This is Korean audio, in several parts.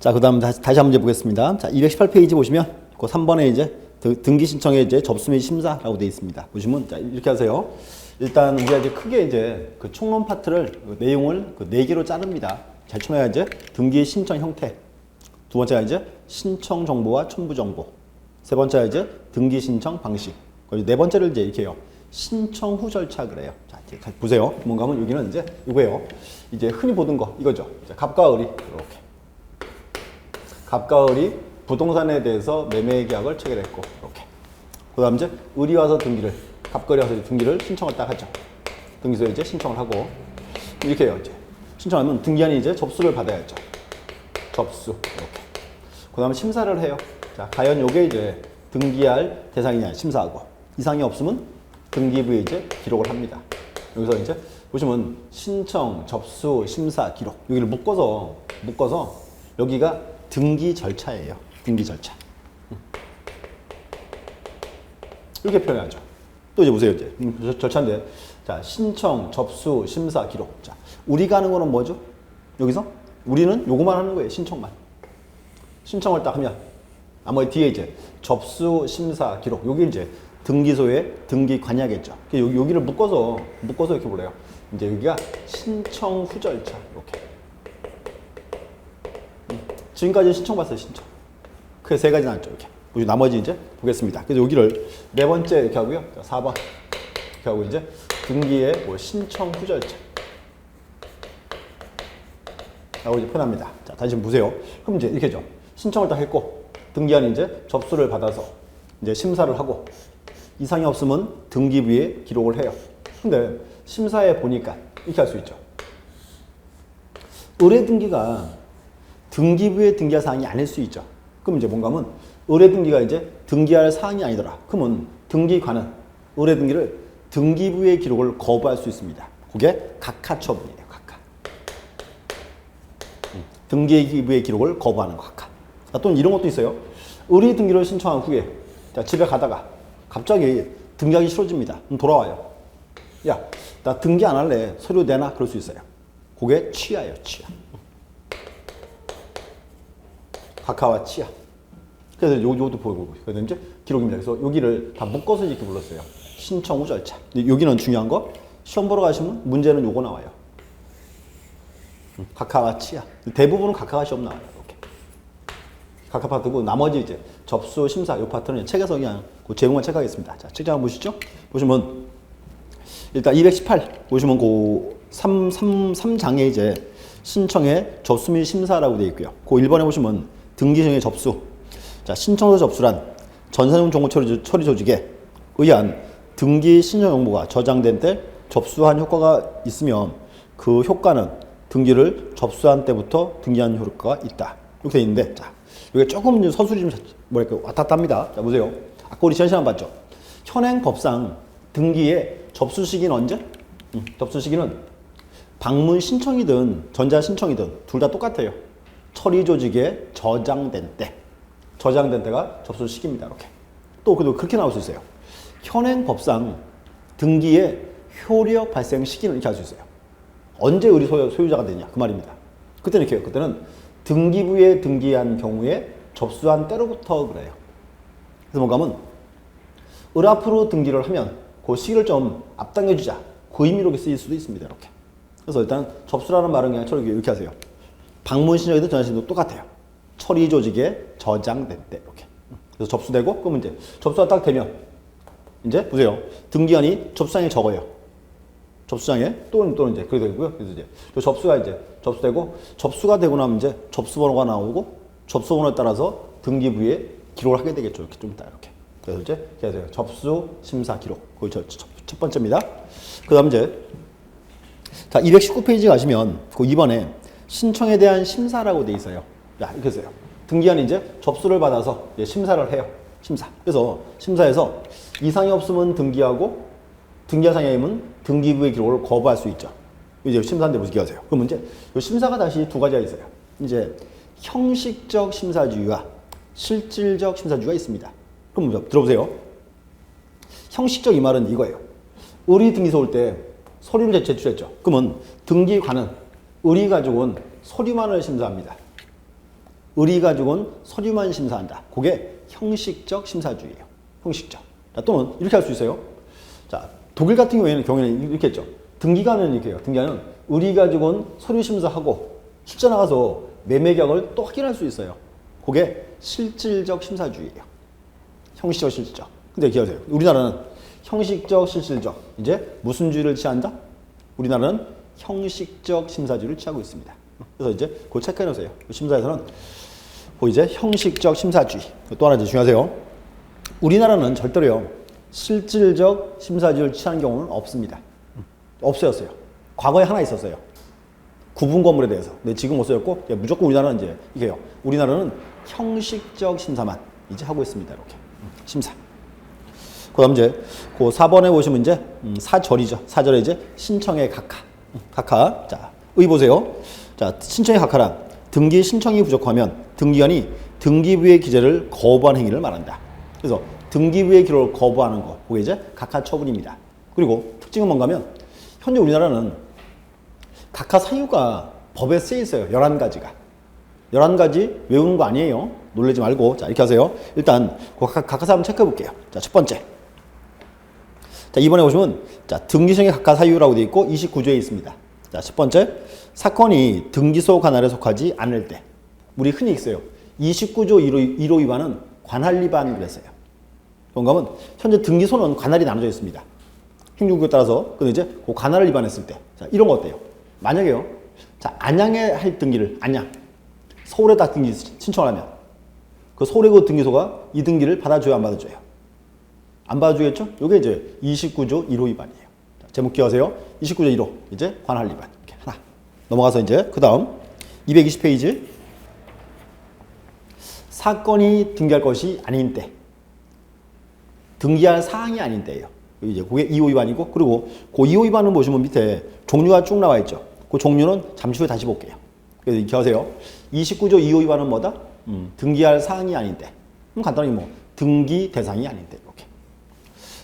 자, 그 다음 다시 한번 문제 보겠습니다. 자, 218페이지 보시면 그 3번에 이제 등기 신청에 이제 접수 및 심사라고 되어 있습니다. 보시면 자, 이렇게 하세요. 일단 우리가 이제 크게 이제 그 총론 파트를 그 내용을 그 4개로 자릅니다. 자, 처음에 이제 등기 신청 형태. 두 번째가 이제 신청 정보와 첨부 정보. 세 번째가 이제 등기 신청 방식. 그리고 네 번째를 이제 이렇게 해요. 신청 후 절차 그래요. 자, 이제 보세요. 뭔가 하면 여기는 이제 이거예요. 이제 흔히 보던 거 이거죠. 자, 갑과 을이 이렇게. 갑과 을이 부동산에 대해서 매매 계약을 체결했고 이렇게. 그다음 이제 을이 와서 등기를 갑과 을이 와서 등기를 신청을 딱 하죠. 등기소에 이제 신청을 하고 이렇게 해요. 이제 신청하면 등기한이 이제 접수를 받아야죠. 접수 이렇게. 그다음에 심사를 해요. 자, 과연 요게 이제 등기할 대상이냐 심사하고 이상이 없으면 등기부에 이제 기록을 합니다. 여기서 이제 보시면 신청, 접수, 심사, 기록 여기를 묶어서 여기가 등기 절차예요. 등기 절차. 이렇게 표현하죠. 또 이제 보세요. 이제 절차인데 자, 신청, 접수, 심사, 기록. 자, 우리가 하는 거는 뭐죠? 여기서 우리는 요거만 하는 거예요. 신청만. 신청을 딱 하면 나머지 뒤에 이제 접수, 심사, 기록. 여기 이제 등기소의 등기 관여겠죠. 여기를 묶어서 이렇게 볼래요. 이제 여기가 신청 후 절차. 이렇게. 지금까지 신청받았어요. 신청. 그게 세 가지 나왔죠. 이렇게. 그리고 나머지 이제 보겠습니다. 그래서 여기를 네 번째 이렇게 하고요. 4번 이렇게 하고 이제 등기의 뭐 신청 후 절차. 라고 이제 표현합니다. 자, 다시 좀 보세요. 그럼 이제 이렇게죠. 신청을 딱 했고 등기한이 이제 접수를 받아서 이제 심사를 하고 이상이 없으면 등기부에 기록을 해요. 근데 심사에 보니까 이렇게 할 수 있죠. 의뢰 등기가 등기부에 등기할 사항이 아닐 수 있죠. 그럼 이제 뭔가 하면 의뢰 등기가 이제 등기할 사항이 아니더라. 그러면 등기관은 의뢰 등기를 등기부의 기록을 거부할 수 있습니다. 그게 각하 처분이에요. 각하. 등기부의 기록을 거부하는 거 각하. 또는 이런 것도 있어요. 의뢰 등기를 신청한 후에 자, 집에 가다가 갑자기 등기하기 싫어집니다. 그럼 돌아와요. 야, 나 등기 안 할래. 서류 내놔. 그럴 수 있어요. 그게 취하예요. 취하. 각하와 취하. 그래서 요것도 보이고 그래서 이제 기록입니다. 그래서 여기를 다 묶어서 이렇게 불렀어요. 신청 후 절차. 여기는 중요한 거. 시험 보러 가시면 문제는 요거 나와요. 각하와 취하. 대부분은 각하가 시험 나와요. 이렇게. 각하 파트고 나머지 이제 접수, 심사 요 파트는 책에서 그냥 그 제목만 체크하겠습니다. 자, 책 한번 보시죠. 보시면 일단 218 보시면 그 3장에 이제 신청의 접수 및 심사라고 되어 있고요. 그 1번에 보시면 등기신청의 접수. 자, 신청서 접수란 전산용 정보 처리 조직에 의한 등기 신청 정보가 저장된 때 접수한 효과가 있으면 그 효과는 등기를 접수한 때부터 등기한 효과가 있다. 이렇게 되어 있는데, 자, 이게 조금 서술이 좀 뭐랄까 왔다 갔다 합니다. 자, 보세요. 아까 우리 지난 시간 봤죠? 현행 법상 등기의 접수 시기는 언제? 접수 시기는 방문 신청이든 전자 신청이든 둘 다 똑같아요. 처리 조직에 저장된 때. 저장된 때가 접수 시기입니다. 이렇게. 또 그렇게 나올 수 있어요. 현행 법상 등기의 효력 발생 시기는 이렇게 할 수 있어요. 언제 우리 소유자가 되냐 그 말입니다. 그때는 이렇게 해요. 그때는 등기부에 등기한 경우에 접수한 때로부터 그래요. 그래서 뭔가 하면 을 앞으로 등기를 하면 그 시기를 좀 앞당겨주자. 그 의미로 쓰일 수도 있습니다. 이렇게. 그래서 일단 접수라는 말은 그냥 처리 이렇게 하세요. 방문 신청이든 전자 신청도 똑같아요. 처리 조직에 저장된 때 이렇게. 그래서 접수되고 그러면 이제 접수가 딱 되면 이제 보세요. 등기한이 접수장에 적어요. 접수장에 또는 이제 그렇게 되고요. 그래서 이제 접수가 이제 접수되고 접수가 되고 나면 이제 접수번호가 나오고 접수번호에 따라서 등기부에 기록을 하게 되겠죠. 이렇게 좀 이따 이렇게. 그래서 이제 계세요. 접수 심사 기록. 그게 첫 번째입니다. 그다음 이제 자 219페이지 가시면 그 2번에 신청에 대한 심사라고 돼 있어요. 야, 이렇게 해서요. 등기한이 이제 접수를 받아서 이제 심사를 해요. 심사. 그래서 심사에서 이상이 없으면 등기하고 등기한 상황이면 등기부의 기록을 거부할 수 있죠. 이제 심사인데 무슨 기하세요? 그러면 이제 이 심사가 다시 두 가지가 있어요. 이제 형식적 심사주의와 실질적 심사주의가 있습니다. 그럼 들어보세요. 형식적 이 말은 이거예요. 의리 등기소 올 때 서류를 제출했죠. 그러면 등기관은 의리 가지고 온 서류만을 심사합니다. 의리 가지고는 서류만 심사한다. 그게 형식적 심사주의예요. 형식적. 자, 또는 이렇게 할 수 있어요. 자, 독일 같은 경우에는 이렇게 했죠. 등기관은 이렇게 해요. 등기관은 의리 가지고는 서류 심사하고 실제 나가서 매매 계약을 또 확인할 수 있어요. 그게 실질적 심사주의예요. 형식적, 실질적. 근데 기억하세요. 우리나라는 형식적, 실질적. 이제 무슨 주의를 취한다? 우리나라는 형식적 심사주의를 취하고 있습니다. 그래서 이제 그걸 체크해 놓으세요. 심사에서는 그 이제 형식적 심사주의. 또 하나 이제 중요하세요. 우리나라는 절대로요. 실질적 심사주의를 취하는 경우는 없습니다. 없어졌어요. 과거에 하나 있었어요. 구분 건물에 대해서. 근데 지금 없어졌고 무조건 우리나라는 이제 이게요. 우리나라는 형식적 심사만 이제 하고 있습니다. 이렇게 심사. 그다음 이제 그 4번에 보시면 이제 사절이죠. 사절에 이제 신청의 각하. 각하. 자, 의 보세요. 자, 신청의 각하란 등기 신청이 부족하면 등기관이 등기부의 기재를 거부한 행위를 말한다. 그래서 등기부의 기록을 거부하는 거, 그게 이제 각하 처분입니다. 그리고 특징은 뭔가 하면 현재 우리나라는 각하 사유가 법에 쓰여 있어요. 11가지가. 11가지 외우는 거 아니에요. 놀라지 말고. 자, 이렇게 하세요. 일단 그 각하 사유 한번 체크해 볼게요. 자, 첫 번째. 자, 이번에 보시면 자, 등기신청의 각하 사유라고 되어 있고 29조에 있습니다. 자, 첫 번째. 사건이 등기소 관할에 속하지 않을 때. 우리 흔히 있어요. 29조 1호 위반은 관할 위반 그랬어요. 그런가 하면 현재 등기소는 관할이 나눠져 있습니다. 행정구에 따라서. 근데 이제 그 관할을 위반했을 때. 자, 이런 거 어때요? 만약에요. 자, 안양에 할 등기를 안양. 서울에 딱 등기 신청을 하면 그 서울의 그 등기소가 이 등기를 받아줘요, 안 받아줘요? 안 받아주겠죠? 이게 이제 29조 1호 위반이에요. 자, 제목 기억하세요. 29조 1호. 이제 관할 위반. 이렇게 하나. 넘어가서 이제 그 다음 220페이지. 사건이 등기할 것이 아닌 때. 등기할 사항이 아닌 때예요. 이제 그게 2호 위반이고, 그리고 그 2호 위반은 보시면 밑에 종류가 쭉 나와 있죠. 그 종류는 잠시 후에 다시 볼게요. 그래서 기억하세요. 29조 2호 위반은 뭐다? 등기할 사항이 아닌 때. 간단하게 뭐 등기 대상이 아닌 때. 이렇게.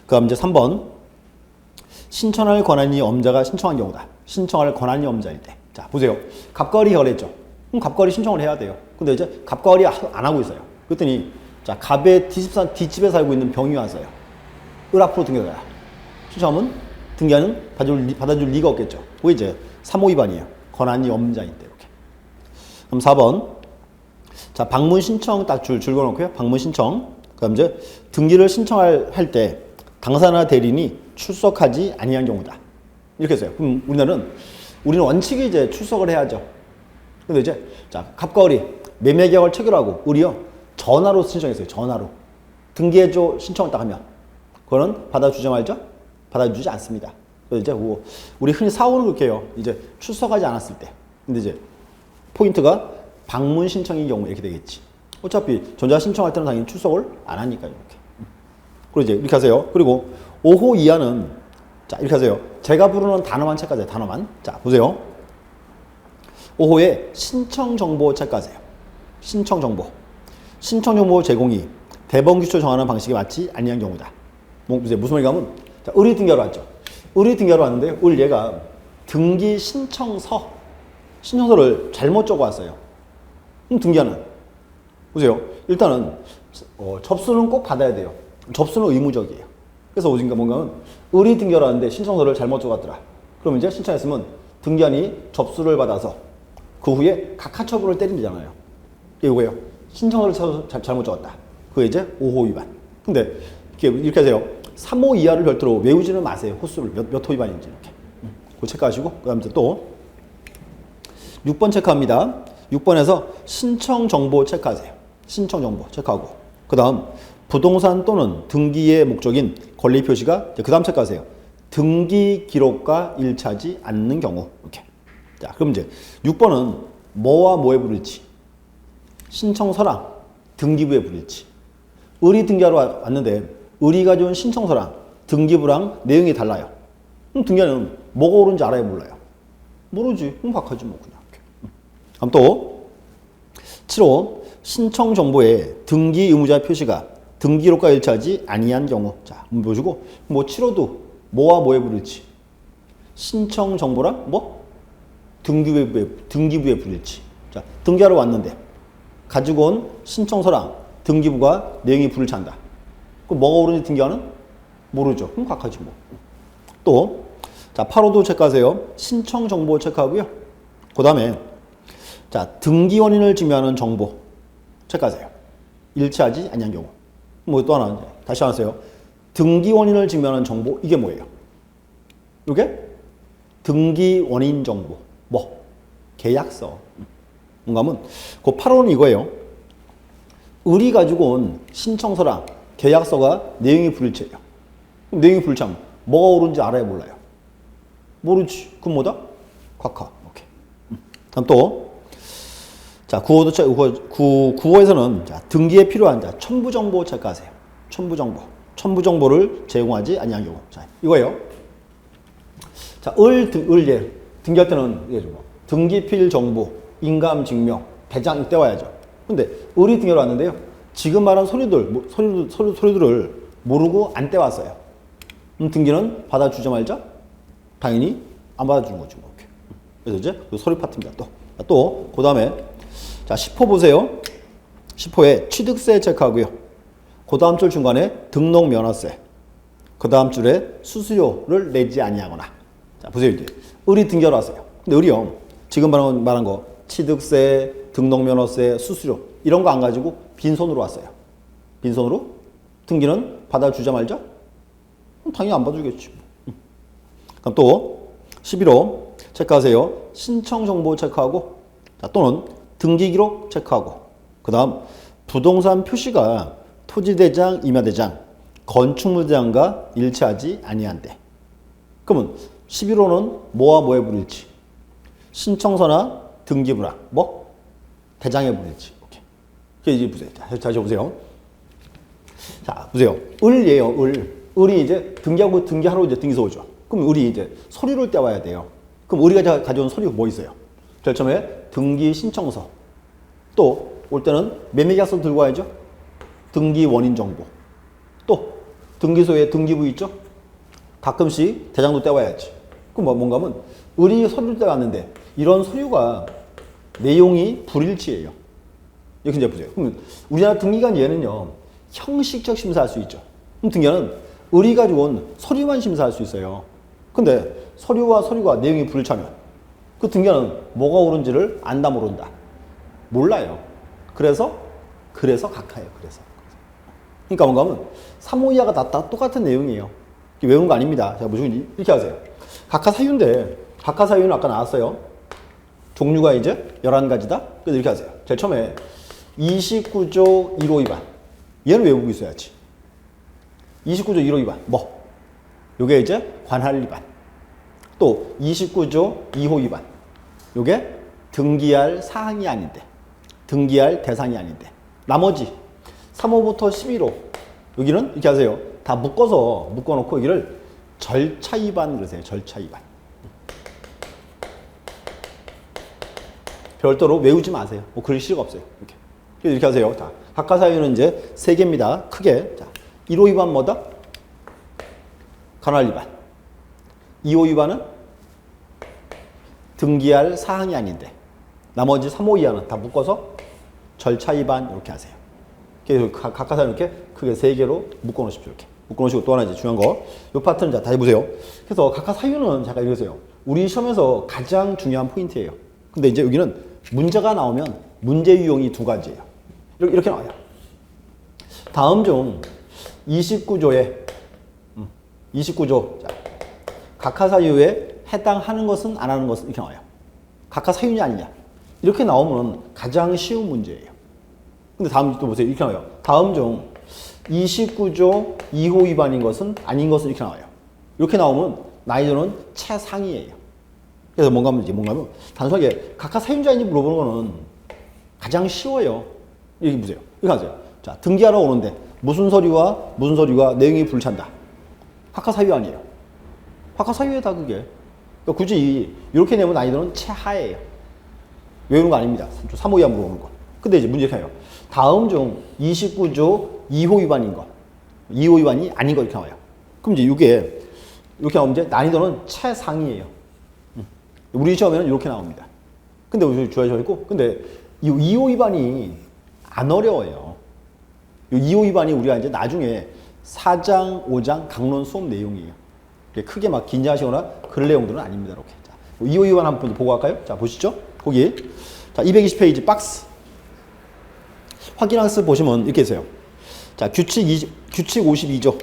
그다음 이제 3번. 신청할 권한이 엄자가 신청한 경우다. 신청할 권한이 엄자일 때. 자, 보세요. 갑과을이 거래했죠. 그럼 갑과을이 신청을 해야 돼요. 근데 이제 갑과을이 안 하고 있어요. 그랬더니 자, 갑의 뒷집에 살고 있는 병이 왔어요. 을 앞으로 등기해라. 신청하면 등기하는 받아줄 리가 없겠죠. 그게 이제 3호 위반이에요. 권한이 엄자인 때. 이렇게. 그럼 4번. 자, 방문 신청 딱 줄 그어놓고요. 방문 신청. 그다음 이제 등기를 신청할 때 당사나 대리인이 출석하지 아니한 경우다. 이렇게 했어요. 그럼 우리는 원칙이 이제 출석을 해야죠. 근데 이제 자, 갑과 을이 매매 계약을 체결하고 을이요 전화로 신청했어요. 전화로 등기해줘 신청을 딱 하면 그거는 받아주지 말죠? 받아주지 않습니다. 그래서 이제 우리 흔히 사고는 그렇게 해요. 이제 출석하지 않았을 때. 근데 이제 포인트가 방문 신청인 경우 이렇게 되겠지. 어차피 전자 신청할 때는 당연히 출석을 안 하니까요. 이렇게. 그리고 이제 이렇게 하세요. 그리고 5호 이하는 자, 이렇게 하세요. 제가 부르는 단어만 체크하세요. 단어만. 자, 보세요. 5호에 신청 정보 체크하세요. 신청 정보. 신청 정보 제공이 대법 규칙을 정하는 방식에 맞지 아니한 경우다. 무슨 말인가 하면 자, 의리 등기하러 왔죠. 의리 등기하러 왔는데 얘가 등기 신청서를 잘못 적어 왔어요. 그럼 등기하는 보세요. 일단은 접수는 꼭 받아야 돼요. 접수는 의무적이에요. 그래서 뭔가 하면 의리 등기하러 왔는데 신청서를 잘못 적었더라. 그럼 이제 신청했으면 등기한이 접수를 받아서 그 후에 각하 처분을 때리잖아요. 이거예요. 신청서를 잘못 적었다. 그게 이제 5호 위반. 근데 이렇게 하세요. 3호 이하를 별도로 외우지는 마세요. 호수를 몇 호 위반인지 이렇게. 그거 체크하시고 그다음에 또 6번 체크합니다. 6번에서 신청 정보 체크하세요. 신청 정보 체크하고 그다음 부동산 또는 등기의 목적인 권리 표시가 그 다음 체크하세요. 등기 기록과 일치하지 않는 경우 이렇게. 자, 그럼 이제 6번은 뭐와 뭐의 불일치? 신청서랑 등기부의 불일치. 의리 등기하러 왔는데 의리 가져온 신청서랑 등기부랑 내용이 달라요. 그럼 등기하는 뭐가 옳은지 알아요, 몰라요? 모르지. 그럼 각하지 뭐 그냥. 그럼 또 7호 신청 정보에 등기 의무자 표시가 등기록과 일치하지 아니한 경우. 자, 한번 보시고 뭐 7호도 뭐와 뭐의 불일치? 신청 정보랑 뭐 등기부의 불일치. 자, 등기하러 왔는데 가지고 온 신청서랑 등기부가 내용이 불일치한다. 그럼 뭐가 옳은지 등기화는 모르죠. 그럼 각하지 뭐. 또, 자, 8호도 체크하세요. 신청 정보 체크하고요. 그 다음에, 자, 등기 원인을 증명하는 정보 체크하세요. 일치하지 않는 경우. 뭐 또 하나, 다시 하세요. 등기 원인을 증명하는 정보, 이게 뭐예요? 이게 등기 원인 정보. 뭐? 계약서. 뭔가 하면, 그 8호는 이거예요. 을이 가지고 온 신청서랑 계약서가 내용이 불일치해요. 그럼 내용이 불일치하면 뭐가 옳은지 알아야 몰라요? 모르지. 그럼 뭐다? 각하. 오케이. 다음 또, 자, 9호에서는 자, 등기에 필요한 자, 첨부 정보 체크하세요. 첨부 정보. 첨부 정보를 제공하지 아니한 경우. 자, 이거예요. 자, 예. 등기할 때는 이게 뭐, 등기필 정보, 인감 증명, 대장 이때 와야죠. 근데 을이 등기를 왔는데요. 지금 말한 서류들을 모르고 안 떼왔어요. 그럼 등기는 받아주자 말자? 당연히 안 받아주는 거죠. 뭐. 그래서 이제 그 서류 파트입니다. 또, 그 다음에, 자, 10호 보세요. 10호에 취득세 체크하고요. 그 다음 줄 중간에 등록 면허세. 그 다음 줄에 수수료를 내지 아니하거나. 자, 보세요. 이제. 을이 등기하러 왔어요. 근데 을이요. 지금 말한 거, 취득세, 등록면허세, 수수료 이런 거 안 가지고 빈손으로 왔어요. 빈손으로 등기는 받아주자 말자? 그럼 당연히 안 받아주겠지. 그럼 또 11호 체크하세요. 신청 정보 체크하고 자, 또는 등기 기록 체크하고 그 다음 부동산 표시가 토지대장, 임야대장, 건축물대장과 일치하지 아니한대. 그러면 11호는 뭐와 뭐의 불일치? 신청서나 등기부랑 뭐? 대장의 불일치. 오케이. 이제 보세요. 자, 다시 보세요. 자, 보세요. 을이에요. 을이 이제 등기하러 이제 등기소 오죠. 그럼 을이 이제 서류를 떼와야 돼요. 그럼 우리가 가져온 서류 뭐 있어요? 제일 처음에 등기 신청서. 또 올 때는 매매계약서 들고 와야죠. 등기 원인 정보. 또 등기소에 등기부 있죠. 가끔씩 대장도 떼와야지. 그럼 뭔가 하면 을이 서류를 떼왔는데 이런 서류가 내용이 불일치예요. 이렇게 이제 보세요. 그럼 우리나라 등기관 얘는요 형식적 심사할 수 있죠. 그럼 등기관은 을이 가지고 온 서류만 심사할 수 있어요. 근데 서류가 내용이 불일치하면 그 등기관은 뭐가 옳은지를 안다 모른다. 몰라요. 그래서 각하예요. 그러니까 뭔가 하면 3호 이하가 다 똑같은 내용이에요. 외우는 거 아닙니다. 자, 무조건 이렇게 하세요. 각하 사유인데 각하 사유는 아까 나왔어요. 종류가 이제 11가지다. 그래서 이렇게 하세요. 제일 처음에 29조 1호 위반. 얘는 외우고 있어야지. 29조 1호 위반. 뭐? 요게 이제 관할 위반. 또 29조 2호 위반. 요게 등기할 사항이 아닌데. 등기할 대상이 아닌데. 나머지 3호부터 11호. 여기는 이렇게 하세요. 다 묶어놓고 여기를 절차 위반 그러세요. 절차 위반. 별도로 외우지 마세요. 뭐 그럴 필요가 없어요. 이렇게 하세요. 자, 각하 사유는 이제 3개입니다. 크게. 자, 1호 위반 뭐다? 관할 위반. 2호 위반은 등기할 사항이 아닌데. 나머지 3호 이하는 다 묶어서 절차 위반 이렇게 하세요. 그래서 각하 사유 이렇게 크게 3개로 묶어놓으십시오. 이렇게. 묶어놓으시고 또 하나 이제 중요한 거. 이 파트는 자, 다시 보세요. 그래서 각하 사유는 잠깐 읽으세요. 우리 시험에서 가장 중요한 포인트예요. 근데 이제 여기는 문제가 나오면 문제 유형이 2가지예요. 이렇게 나와요. 다음 중 29조에 29조 자, 각하 사유에 해당하는 것은 안 하는 것은 이렇게 나와요. 각하 사유냐 아니냐 이렇게 나오면 가장 쉬운 문제예요. 근데 다음 또 보세요. 이렇게 나와요. 다음 중 29조 2호 위반인 것은 아닌 것은 이렇게 나와요. 이렇게 나오면 난이도는 최상이에요. 그래서 뭔가 하면 단순하게 각하 사유자인지 물어보는 거는 가장 쉬워요. 여기 보세요. 이렇게 하세요. 자, 등기하러 오는데 무슨 서류가 내용이 불일치한다. 각하 사유 아니에요. 각하 사유에다 그게. 그러니까 굳이 이렇게 내면 난이도는 최하예요. 외우는 거 아닙니다. 3호 이하 물어보는 거. 근데 이제 문제 이렇게 해요. 다음 중 29조 2호 위반인 거. 2호 위반이 아닌 거 이렇게 나와요. 그럼 이제 이게 이렇게 나오면 이제 난이도는 최상이에요. 우리 시험에는 이렇게 나옵니다. 근데 우리 주어져 있고, 근데 이 2호 위반이 안 어려워요. 이 2호 위반이 우리가 이제 나중에 4장, 5장 강론 수업 내용이에요. 크게 막 긴장하시거나 그럴 내용들은 아닙니다. 이렇게. 자, 2호 위반 한 번 보고 갈까요? 자, 보시죠. 거기. 자, 220페이지 박스. 확인학습 보시면 이렇게 있어요. 자, 규칙 52조.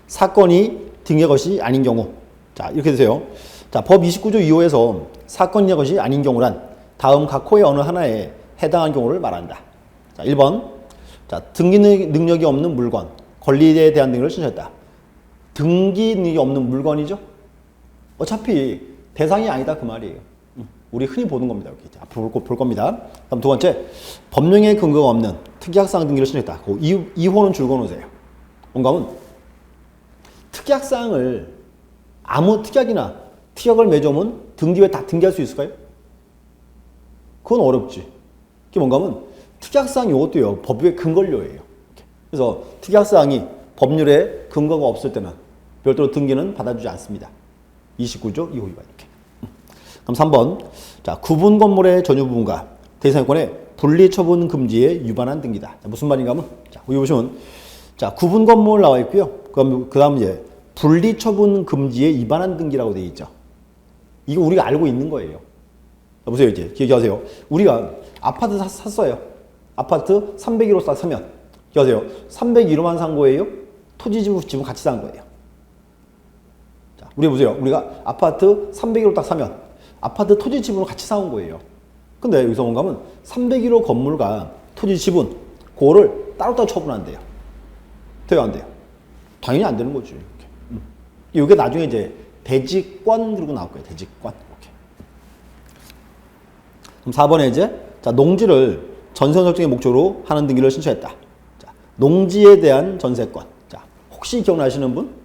사건이 등의 것이 아닌 경우. 자, 이렇게 되세요. 자, 법 29조 2호에서 사건의 것이 아닌 경우란 다음 각 호의 어느 하나에 해당한 경우를 말한다. 자, 1번. 자, 등기 능력이 없는 물건, 권리에 대한 등을 신청했다. 등기 능력이 없는 물건이죠? 어차피 대상이 아니다 그 말이에요. 우리 흔히 보는 겁니다. 여기. 자, 볼 겁니다. 다음 두 번째. 법령의 근거가 없는 특약사항 등기를 신청했다. 그 2호는 줄거놓으세요. 뭔가 하면 특약사항을 아무 특약이나 특약을 맺으면 등기에 다 등기할 수 있을까요? 그건 어렵지. 그게 뭔가 하면 특약사항이 이것도요. 법의 근거료예요. 그래서 특약사항이 법률에 근거가 없을 때는 별도로 등기는 받아주지 않습니다. 29조 2호 위반 이렇게. 그럼 3번. 자, 구분 건물의 전유 부분과 대상권의 분리 처분 금지에 위반한 등기다. 자, 무슨 말인가 하면 자, 여기 보시면 자, 구분 건물 나와 있고요. 그다음 이제 분리 처분 금지에 위반한 등기라고 되어 있죠. 이거 우리가 알고 있는 거예요. 자, 보세요. 이제 기억하세요. 우리가 아파트 샀어요. 아파트 301호 딱 사면 기억하세요. 301호만 산 거예요. 토지 지분 같이 산 거예요. 자, 우리 보세요. 우리가 아파트 301호 딱 사면 아파트 토지 지분을 같이 사온 거예요. 근데 여기서 뭔가 하면 301호 건물과 토지 지분 그거를 따로따로 처분한대요. 돼요, 안 돼요? 당연히 안 되는 거지. 이게 나중에 이제 대지권 그리고 나올 거예요. 대지권. 이렇게. 그럼 4번에 이제 자, 농지를 전세 설정의 목적으로 하는 등기를 신청했다. 자, 농지에 대한 전세권. 자, 혹시 기억나시는 분?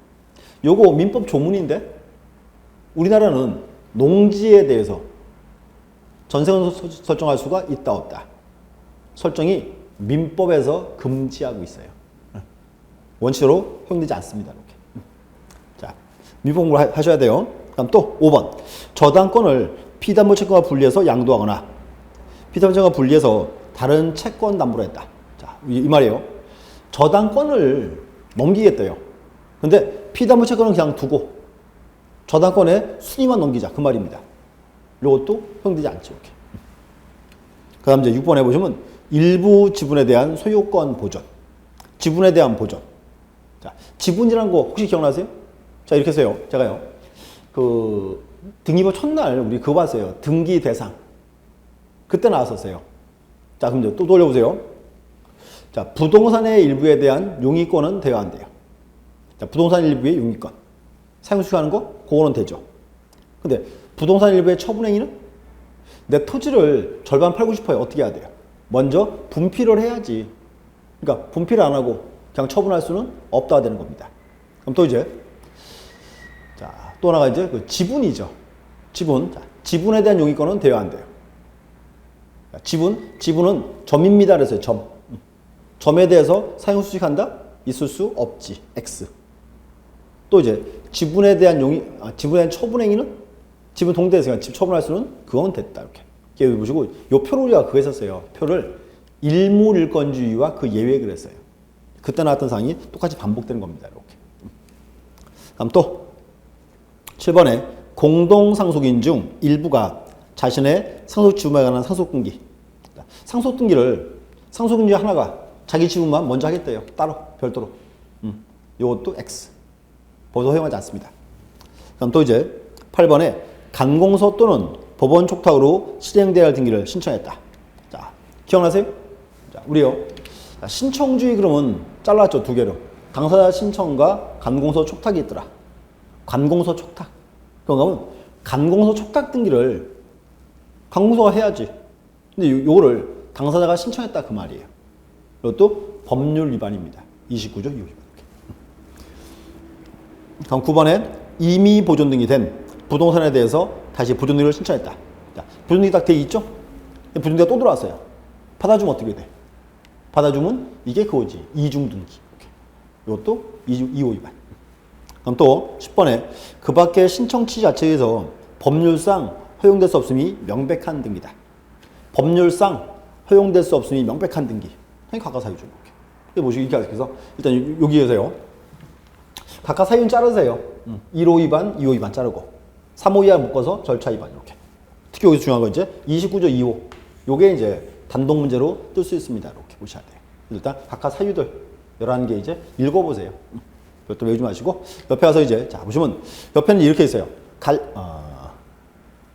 요거 민법 조문인데 우리나라는 농지에 대해서 전세권 설정할 수가 있다 없다. 설정이 민법에서 금지하고 있어요. 원칙으로 허용되지 않습니다. 이렇게. 자, 민법 공부를 하셔야 돼요. 그럼 또 5번. 저당권을 피담보 채권과 분리해서 양도하거나 피담보 채권과 분리해서 다른 채권 담보로 했다. 자, 이 말이에요. 저당권을 넘기겠대요. 근데 피담보 채권은 그냥 두고 저당권에 순위만 넘기자. 그 말입니다. 이것도 허용되지 않죠. 이렇게. 그 다음 이제 6번에 보시면 일부 지분에 대한 소유권 보존. 지분에 대한 보존. 자, 지분이라는 거 혹시 기억나세요? 자, 이렇게 해서요. 제가요. 그 등기부 첫날 우리 그거 봤어요. 등기 대상. 그때 나왔었어요. 자, 그럼 이제 또 돌려보세요. 자, 부동산의 일부에 대한 용의권은 돼야 안 돼요. 자, 부동산 일부의 용의권. 사용수익하는 거? 그거는 되죠. 근데 부동산 일부의 처분행위는? 내 토지를 절반 팔고 싶어요. 어떻게 해야 돼요? 먼저 분필을 해야지. 그러니까 분필 안 하고 그냥 처분할 수는 없다가 되는 겁니다. 그럼 또 이제 자, 또 하나가 이제 그 지분이죠. 지분. 자, 지분에 대한 용의권은 돼야 안 돼요. 지분은 점입니다. 그래서요. 점. 점에 대해서 사용수익한다? 있을 수 없지. X. 또 이제 지분에 대한 지분에 대한 처분행위는 지분 동대에서 집 처분할 수는 그건 됐다. 이렇게. 여기 보시고 요 표를 우리가 그거 했었어요. 표를 일물일권주의와 그 예외 그랬어요. 그때 나왔던 사항이 똑같이 반복되는 겁니다. 이렇게. 다음 또 7번에 공동상속인 중 일부가 자신의 상속지분에 관한 상속등기. 상속등기 중 하나가 자기 지분만 먼저 하겠대요. 따로 별도로. 이것도 X. 법에서 허용하지 않습니다. 그럼 또 이제 8번에 간공서 또는 법원 촉탁으로 실행돼야 할 등기를 신청했다. 자, 기억나세요? 자, 우리요. 자, 신청주의 그러면 잘랐죠. 두 개로. 당사자 신청과 간공서 촉탁이 있더라. 간공서 촉탁. 그러면 간공서 촉탁 등기를 간공서가 해야지. 근데 요거를 당사자가 신청했다 그 말이에요. 이것도 법률 위반입니다. 29조 2호 위반. 다음 9번에 이미 보존 등이 된 부동산에 대해서 다시 보존 등기를 신청했다. 자, 보존 등기 딱 돼 있죠? 보존 등기가 또 들어왔어요. 받아주면 어떻게 돼? 받아주면 이게 그거지. 이중 등기. 이것도 2호 위반. 그럼 또 10번에 그 밖에 신청 취지 자체에서 법률상 허용될 수 없음이 명백한 등기다. 법률상 허용될 수 없음이 명백한 등기. 당연히 각각 사유죠. 이렇게. 이게 뭐지? 이렇게 해서 일단 여기에서요. 각각 사유는 자르세요. 1호 위반, 2호 위반 자르고 3호 이하 묶어서 절차 위반 이렇게. 특히 여기서 중요한 건 이제 29조 2호. 요게 이제 단독 문제로 뜰 수 있습니다. 이렇게 보셔야 돼요. 일단 각각 사유들 11개 이제 읽어보세요. 별도 외우지 마시고 옆에 와서 이제 자 보시면 옆에는 이렇게 있어요.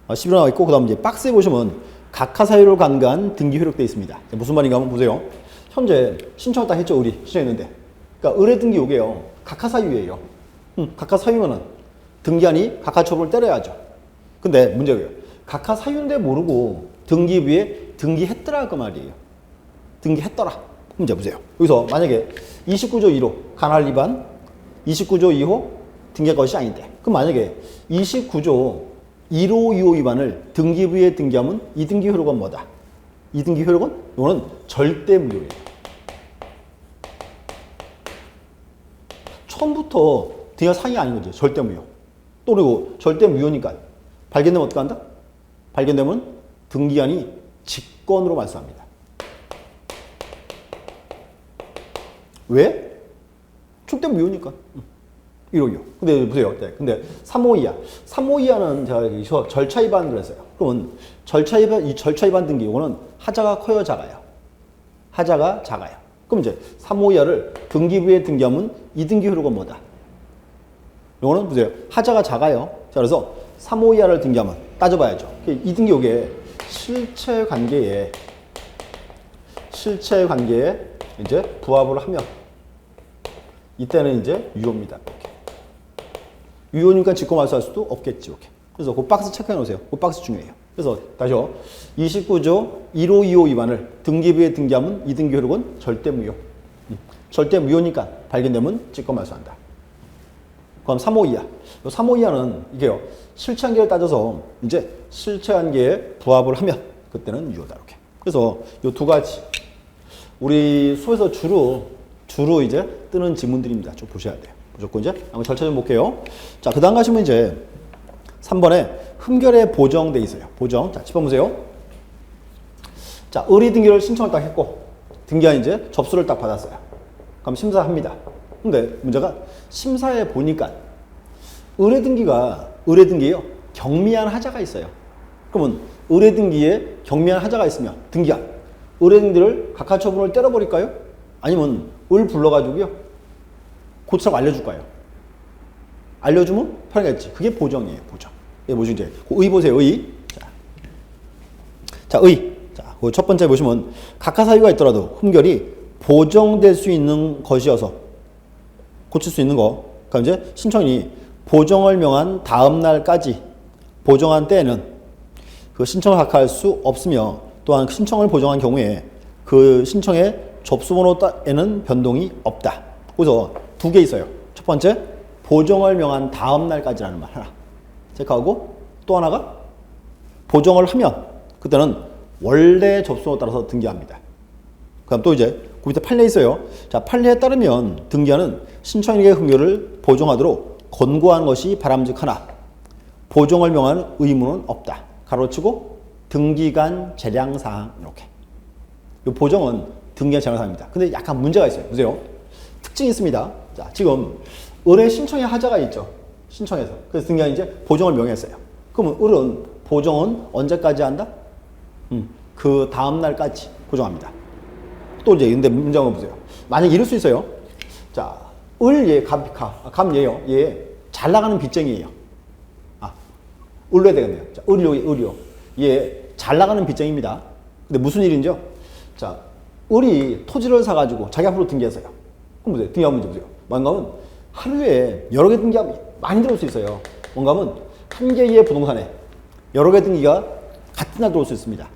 11호 나와 있고 그다음 이제 박스에 보시면 각하 사유를 간과한 등기 효력돼 있습니다. 무슨 말인가 한번 보세요. 현재 신청을 딱 했죠. 의리 신청했는데 그러니까 의뢰 등기 요게요. 각하 사유예요. 각하 사유면은 등기한이 각하 처분을 때려야죠. 근데 문제가요. 각하 사유인데 모르고 등기부에 등기했더라 그 말이에요. 등기했더라. 문제 보세요. 여기서 만약에 29조 1호 간할 위반 29조 2호 등기할 것이 아닌데 그럼 만약에 29조 1호 2호 위반을 등기부에 등기하면 이 등기 효력은 뭐다? 이 등기 효력은 이거는 절대 무효예요. 처음부터 등기가 상이 아닌 거죠. 절대 무효. 또 그리고 절대 무효니까 발견되면 어떻게 한다? 발견되면 등기한이 직권으로 말소합니다. 왜? 절대 무효니까. 1호요. 근데 보세요. 네. 근데 3호 이하. 3호 이하는 제가 여기서 절차 위반을 그랬어요. 그러면 절차 위반, 이 절차 위반 등기, 이거는 하자가 커요, 작아요? 하자가 작아요. 그럼 이제 3호 이하를 등기부에 등기하면 이 등기 효력은 뭐다? 이거는 보세요. 하자가 작아요. 자, 그래서 3호 이하를 등기하면 따져봐야죠. 이 등기 요게 실체 관계에 이제 부합을 하면 이때는 이제 유효입니다. 이렇게. 유효니까 직권 말소할 수도 없겠지. 이렇게. 그래서 그 박스 체크해 놓으세요. 그 박스 중요해요. 그래서 다시요. 29조 1호 2호 위반을 등기부에 등기하면 이 등기 효력은 절대 무효. 절대 무효니까 발견되면 직권 말소한다. 그럼 3호 이하. 3호 이하는 이게요. 실체 관계를 따져서 이제 실체 관계에 부합을 하면 그때는 유효다. 이렇게. 그래서 이 두 가지 우리 수업에서 주로 이제 뜨는 지문들입니다. 좀 보셔야 돼요. 무조건 이제 한번 절차 좀 볼게요. 자, 그 다음 가시면 이제 3번에 흠결에 보정돼 있어요. 보정. 자, 짚어보세요. 자, 의리 등기를 신청을 딱 했고 등기한 이제 접수를 딱 받았어요. 그럼 심사합니다. 근데 문제가 심사해 보니까 의뢰 등기에요. 경미한 하자가 있어요. 그러면 의뢰 등기에 경미한 하자가 있으면 등기한 의뢰 등기를 각하 처분을 때려버릴까요? 아니면 을 불러가지고요. 고치라고 알려줄까요? 알려주면 편하겠지. 그게 보정이에요. 보정. 이게 뭐지 이제? 의 보세요. 의. 자, 의. 자, 그 첫 번째 보시면 각하 사유가 있더라도 흠결이 보정될 수 있는 것이어서 고칠 수 있는 거. 그럼 이제 신청인이 보정을 명한 다음 날까지 보정한 때에는 그 신청을 각하할 수 없으며 또한 신청을 보정한 경우에 그 신청의 접수번호에는 변동이 없다. 그래서 두 개 있어요. 첫 번째, 보정을 명한 다음 날까지라는 말 하나 체크하고 또 하나가 보정을 하면 그때는 원래 접수번호 따라서 등기합니다. 그럼 또 이제 그 밑에 판례 있어요. 자, 판례에 따르면 등기하는 신청인에게 흠결을 보정하도록 권고한 것이 바람직하나 보정을 명하는 의무는 없다. 가로치고 등기간 재량사항 이렇게. 이 보정은 등기간 재량사항입니다. 근데 약간 문제가 있어요. 보세요. 특징이 있습니다. 자, 지금 의뢰 신청에 하자가 있죠. 신청해서. 그래서 등기한 이제 보정을 명했어요. 그러면 을은 보정은 언제까지 한다? 그 다음 날까지 보정합니다. 또 이제 근데 문제가 보세요. 만약 이럴 수 있어요. 자, 얘 감 얘요. 얘 잘 나가는 빚쟁이에요. 을로 해야 되겠네요. 자, 을요. 얘 잘 나가는 빚쟁이입니다. 근데 무슨 일인지요? 자, 을이 토지를 사가지고 자기 앞으로 등기했어요. 그럼 보세요. 등기하면 문제 보세요. 뭔가 하면 하루에 여러 개 등기가 많이 들어올 수 있어요. 뭔가 하면 한 개의 부동산에 여러 개 등기가 같은 날 들어올 수 있습니다.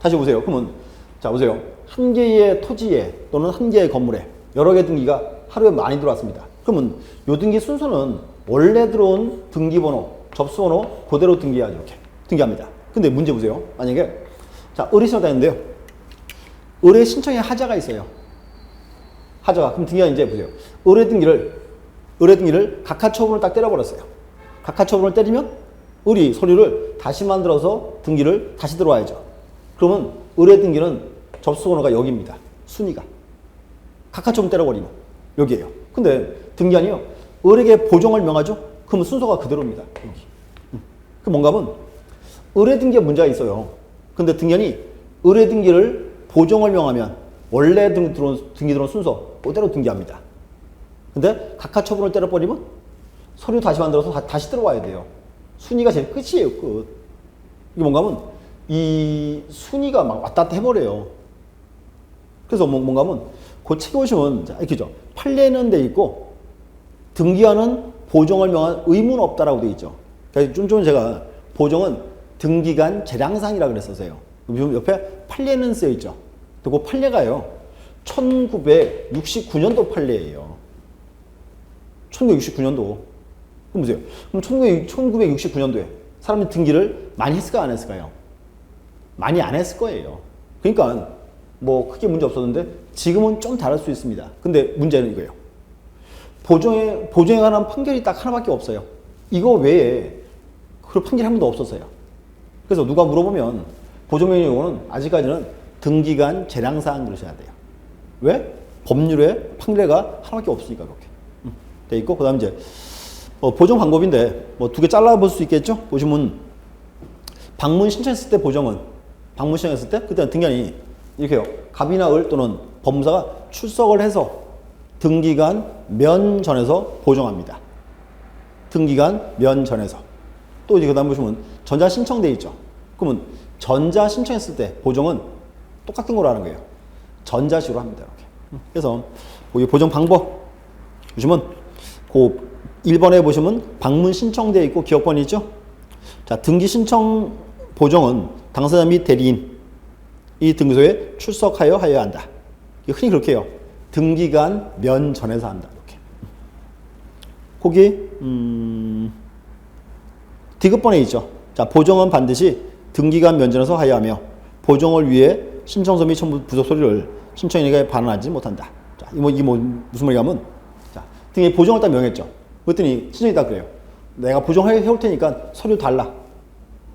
다시 보세요. 그러면 자, 보세요. 한 개의 토지에 또는 한 개의 건물에 여러 개 등기가 하루에 많이 들어왔습니다. 그러면 요 등기 순서는 원래 들어온 등기번호, 접수번호 그대로 등기해야죠. 이렇게 등기합니다. 근데 문제 보세요. 만약에 자, 의뢰 신청이 있는데요. 의뢰 신청에 하자가 있어요. 하자가. 그럼 등기가 이제 보세요. 의뢰 등기를 각하 처분을 딱 때려버렸어요. 각하 처분을 때리면 의뢰 서류를 다시 만들어서 등기를 다시 들어와야죠. 그러면 의뢰 등기는 접수번호가 여기입니다. 순위가. 각하처분 때려버리면 여기에요. 근데 등기한이요. 을에게 보정을 명하죠? 그러면 순서가 그대로입니다. 여기. 그 뭔가 하면 을의 등기에 문제가 있어요. 근데 등기한이 을의 등기를 보정을 명하면 원래 등기 들어온 순서 그대로 등기합니다. 근데 각하처분을 때려버리면 서류 다시 만들어서 다시 들어와야 돼요. 순위가 제일 끝이에요. 끝. 이게 뭔가 하면 이 순위가 막 왔다 갔다 해버려요. 그래서 뭔가 하면 그 책에 보시면 이렇게죠. 판례는 돼 있고 등기한은 보정을 명한 의무는 없다라고 돼 있죠. 그러니까 좀 전에 제가 보정은 등기간 재량상이라 그랬었어요. 옆에 판례는 쓰여 있죠. 그리고 판례가요. 1969년도 판례예요. 1969년도. 그럼 보세요. 그럼 1969년도에 사람이 등기를 많이 했을까 안 했을까요? 많이 안 했을 거예요. 그러니까 뭐 크게 문제 없었는데 지금은 좀 다를 수 있습니다. 근데 문제는 이거예요. 보정에 관한 판결이 딱 하나밖에 없어요. 이거 외에 그런 판결이 한 번도 없었어요. 그래서 누가 물어보면 보정명의 경우는 아직까지는 등기간 재량사항 그러셔야 돼요. 왜? 법률에 판례가 하나밖에 없으니까 그렇게 돼 있고, 그 다음 이제 보정 방법인데 뭐 두 개 잘라볼 수 있겠죠? 보시면 방문 신청했을 때 보정은 방문 신청했을 때 그때는 등기한이 이렇게요. 갑이나 을 또는 법무사가 출석을 해서 등기간 면 전에서 보정합니다. 등기간 면 전에서. 또 이제 그 다음 보시면 전자 신청돼 있죠. 그러면 전자 신청했을 때 보정은 똑같은 거로 하는 거예요. 전자식으로 합니다. 이렇게. 그래서 이 보정 방법 보시면 그 1번에 보시면 방문 신청돼 있고 기억번이 있죠. 자, 등기 신청 보정은 당사자 및 대리인 이 등기소에 출석하여 하여야 한다. 흔히 그렇게 해요. 등기간 면 전에서 한다. 이렇게. 거기 디귿번에 있죠. 자, 보정은 반드시 등기간 면 전에서 하여야 하며 보정을 위해 신청서 및 첨부 부속 서류를 신청인에게 반환하지 못한다. 자, 이게 무슨 말이냐 하면 자, 등기 보정을 딱 명했죠. 그랬더니 신청이 딱 그래요. 내가 보정해 올 테니까 서류 달라.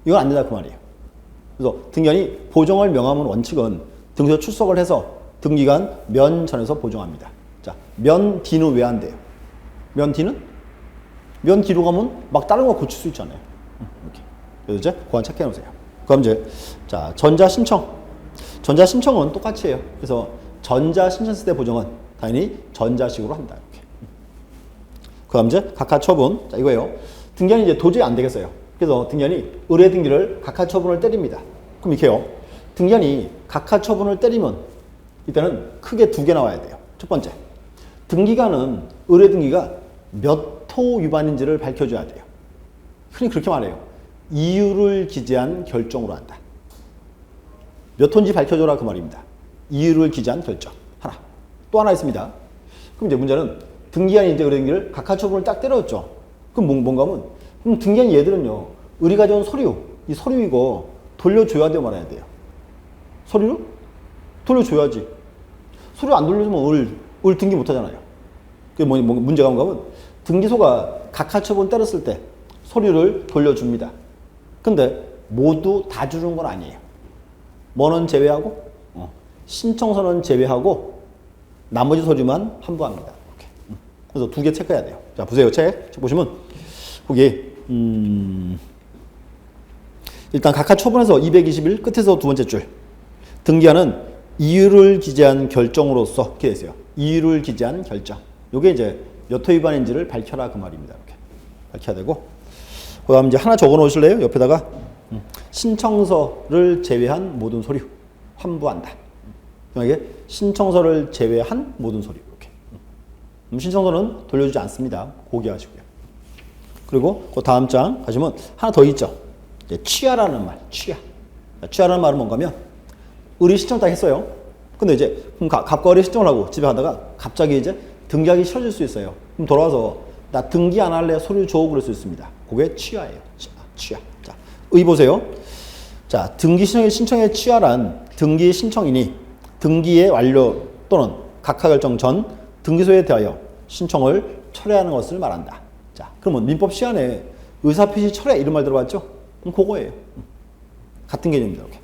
이건 안 된다 그 말이에요. 그래서 등기관이 보정을 명함은 원칙은 등기소 출석을 해서 등기간 면 전에서 보정합니다. 자, 면 뒤는 왜 안 돼요? 면 뒤는? 면 뒤로 가면 막 다른 거 고칠 수 있잖아요. 이렇게. 그래서 이제 그건 체크해 놓으세요. 그럼 이제 자, 전자 신청은 똑같이 해요. 그래서 전자 신청했을 때 보정은 당연히 전자식으로 한다. 이렇게. 그다음 이제 각하 처분. 자, 이거예요. 등기관이 이제 도저히 안 되겠어요. 그래서 등기관이 의뢰 등기를 각하 처분을 때립니다. 그럼 이렇게요. 등기관이 각하 처분을 때리면 이때는 크게 두 개 나와야 돼요. 첫 번째, 등기관은 의뢰 등기가 몇 호 위반인지를 밝혀줘야 돼요. 흔히 그렇게 말해요. 이유를 기재한 결정으로 한다. 몇 호인지 밝혀줘라 그 말입니다. 이유를 기재한 결정. 하나. 또 하나 있습니다. 그럼 이제 문제는 등기관이 이제 의뢰 등기를 각하 처분을 딱 때렸죠. 그럼 뭔가 하면 그럼 등기한 얘들은요. 의리 가져온 서류, 이 서류 이거 돌려줘야 돼요, 말아야 돼요. 서류를? 돌려줘야지. 서류 안 돌려주면 을 등기 못 하잖아요. 그게 문제가 뭔가 하면 등기소가 각하 처분 때렸을 때 서류를 돌려줍니다. 근데 모두 다 주는 건 아니에요. 뭐는 제외하고, 신청서는 제외하고 나머지 서류만 환부합니다. 이렇게. 그래서 두 개 체크해야 돼요. 자, 보세요. 책 보시면 거기 일단 각하 처분에서 221 끝에서 두 번째 줄 등기하는 이유를 기재한 결정으로서 이렇게 되어 있어요. 이유를 기재한 결정. 요게 이제 몇 호 위반인지를 밝혀라 그 말입니다. 이렇게 밝혀야 되고 그 다음 이제 하나 적어 놓으실래요? 옆에다가 신청서를 제외한 모든 서류 환부한다. 이게 신청서를 제외한 모든 서류 이렇게. 신청서는 돌려주지 않습니다. 고기하시고요. 그리고 그 다음 장 가시면 하나 더 있죠. 취하라는 말, 취하라는 말은 뭔가면 의뢰 신청 딱 했어요. 근데 이제 갑과 의뢰 신청을 하고 집에 가다가 갑자기 이제 등기하기 싫어질 수 있어요. 그럼 돌아와서 나 등기 안 할래 서류 줘 그럴 수 있습니다. 그게 취하예요. 취하. 자, 의 보세요. 자, 등기 신청의 취하란 등기 신청인이 등기의 완료 또는 각하 결정 전 등기소에 대하여 신청을 철회하는 것을 말한다. 자, 그러면 민법 시간에 의사표시 철회 이런 말 들어봤죠? 그럼 그거예요. 같은 개념입니다. 이렇게.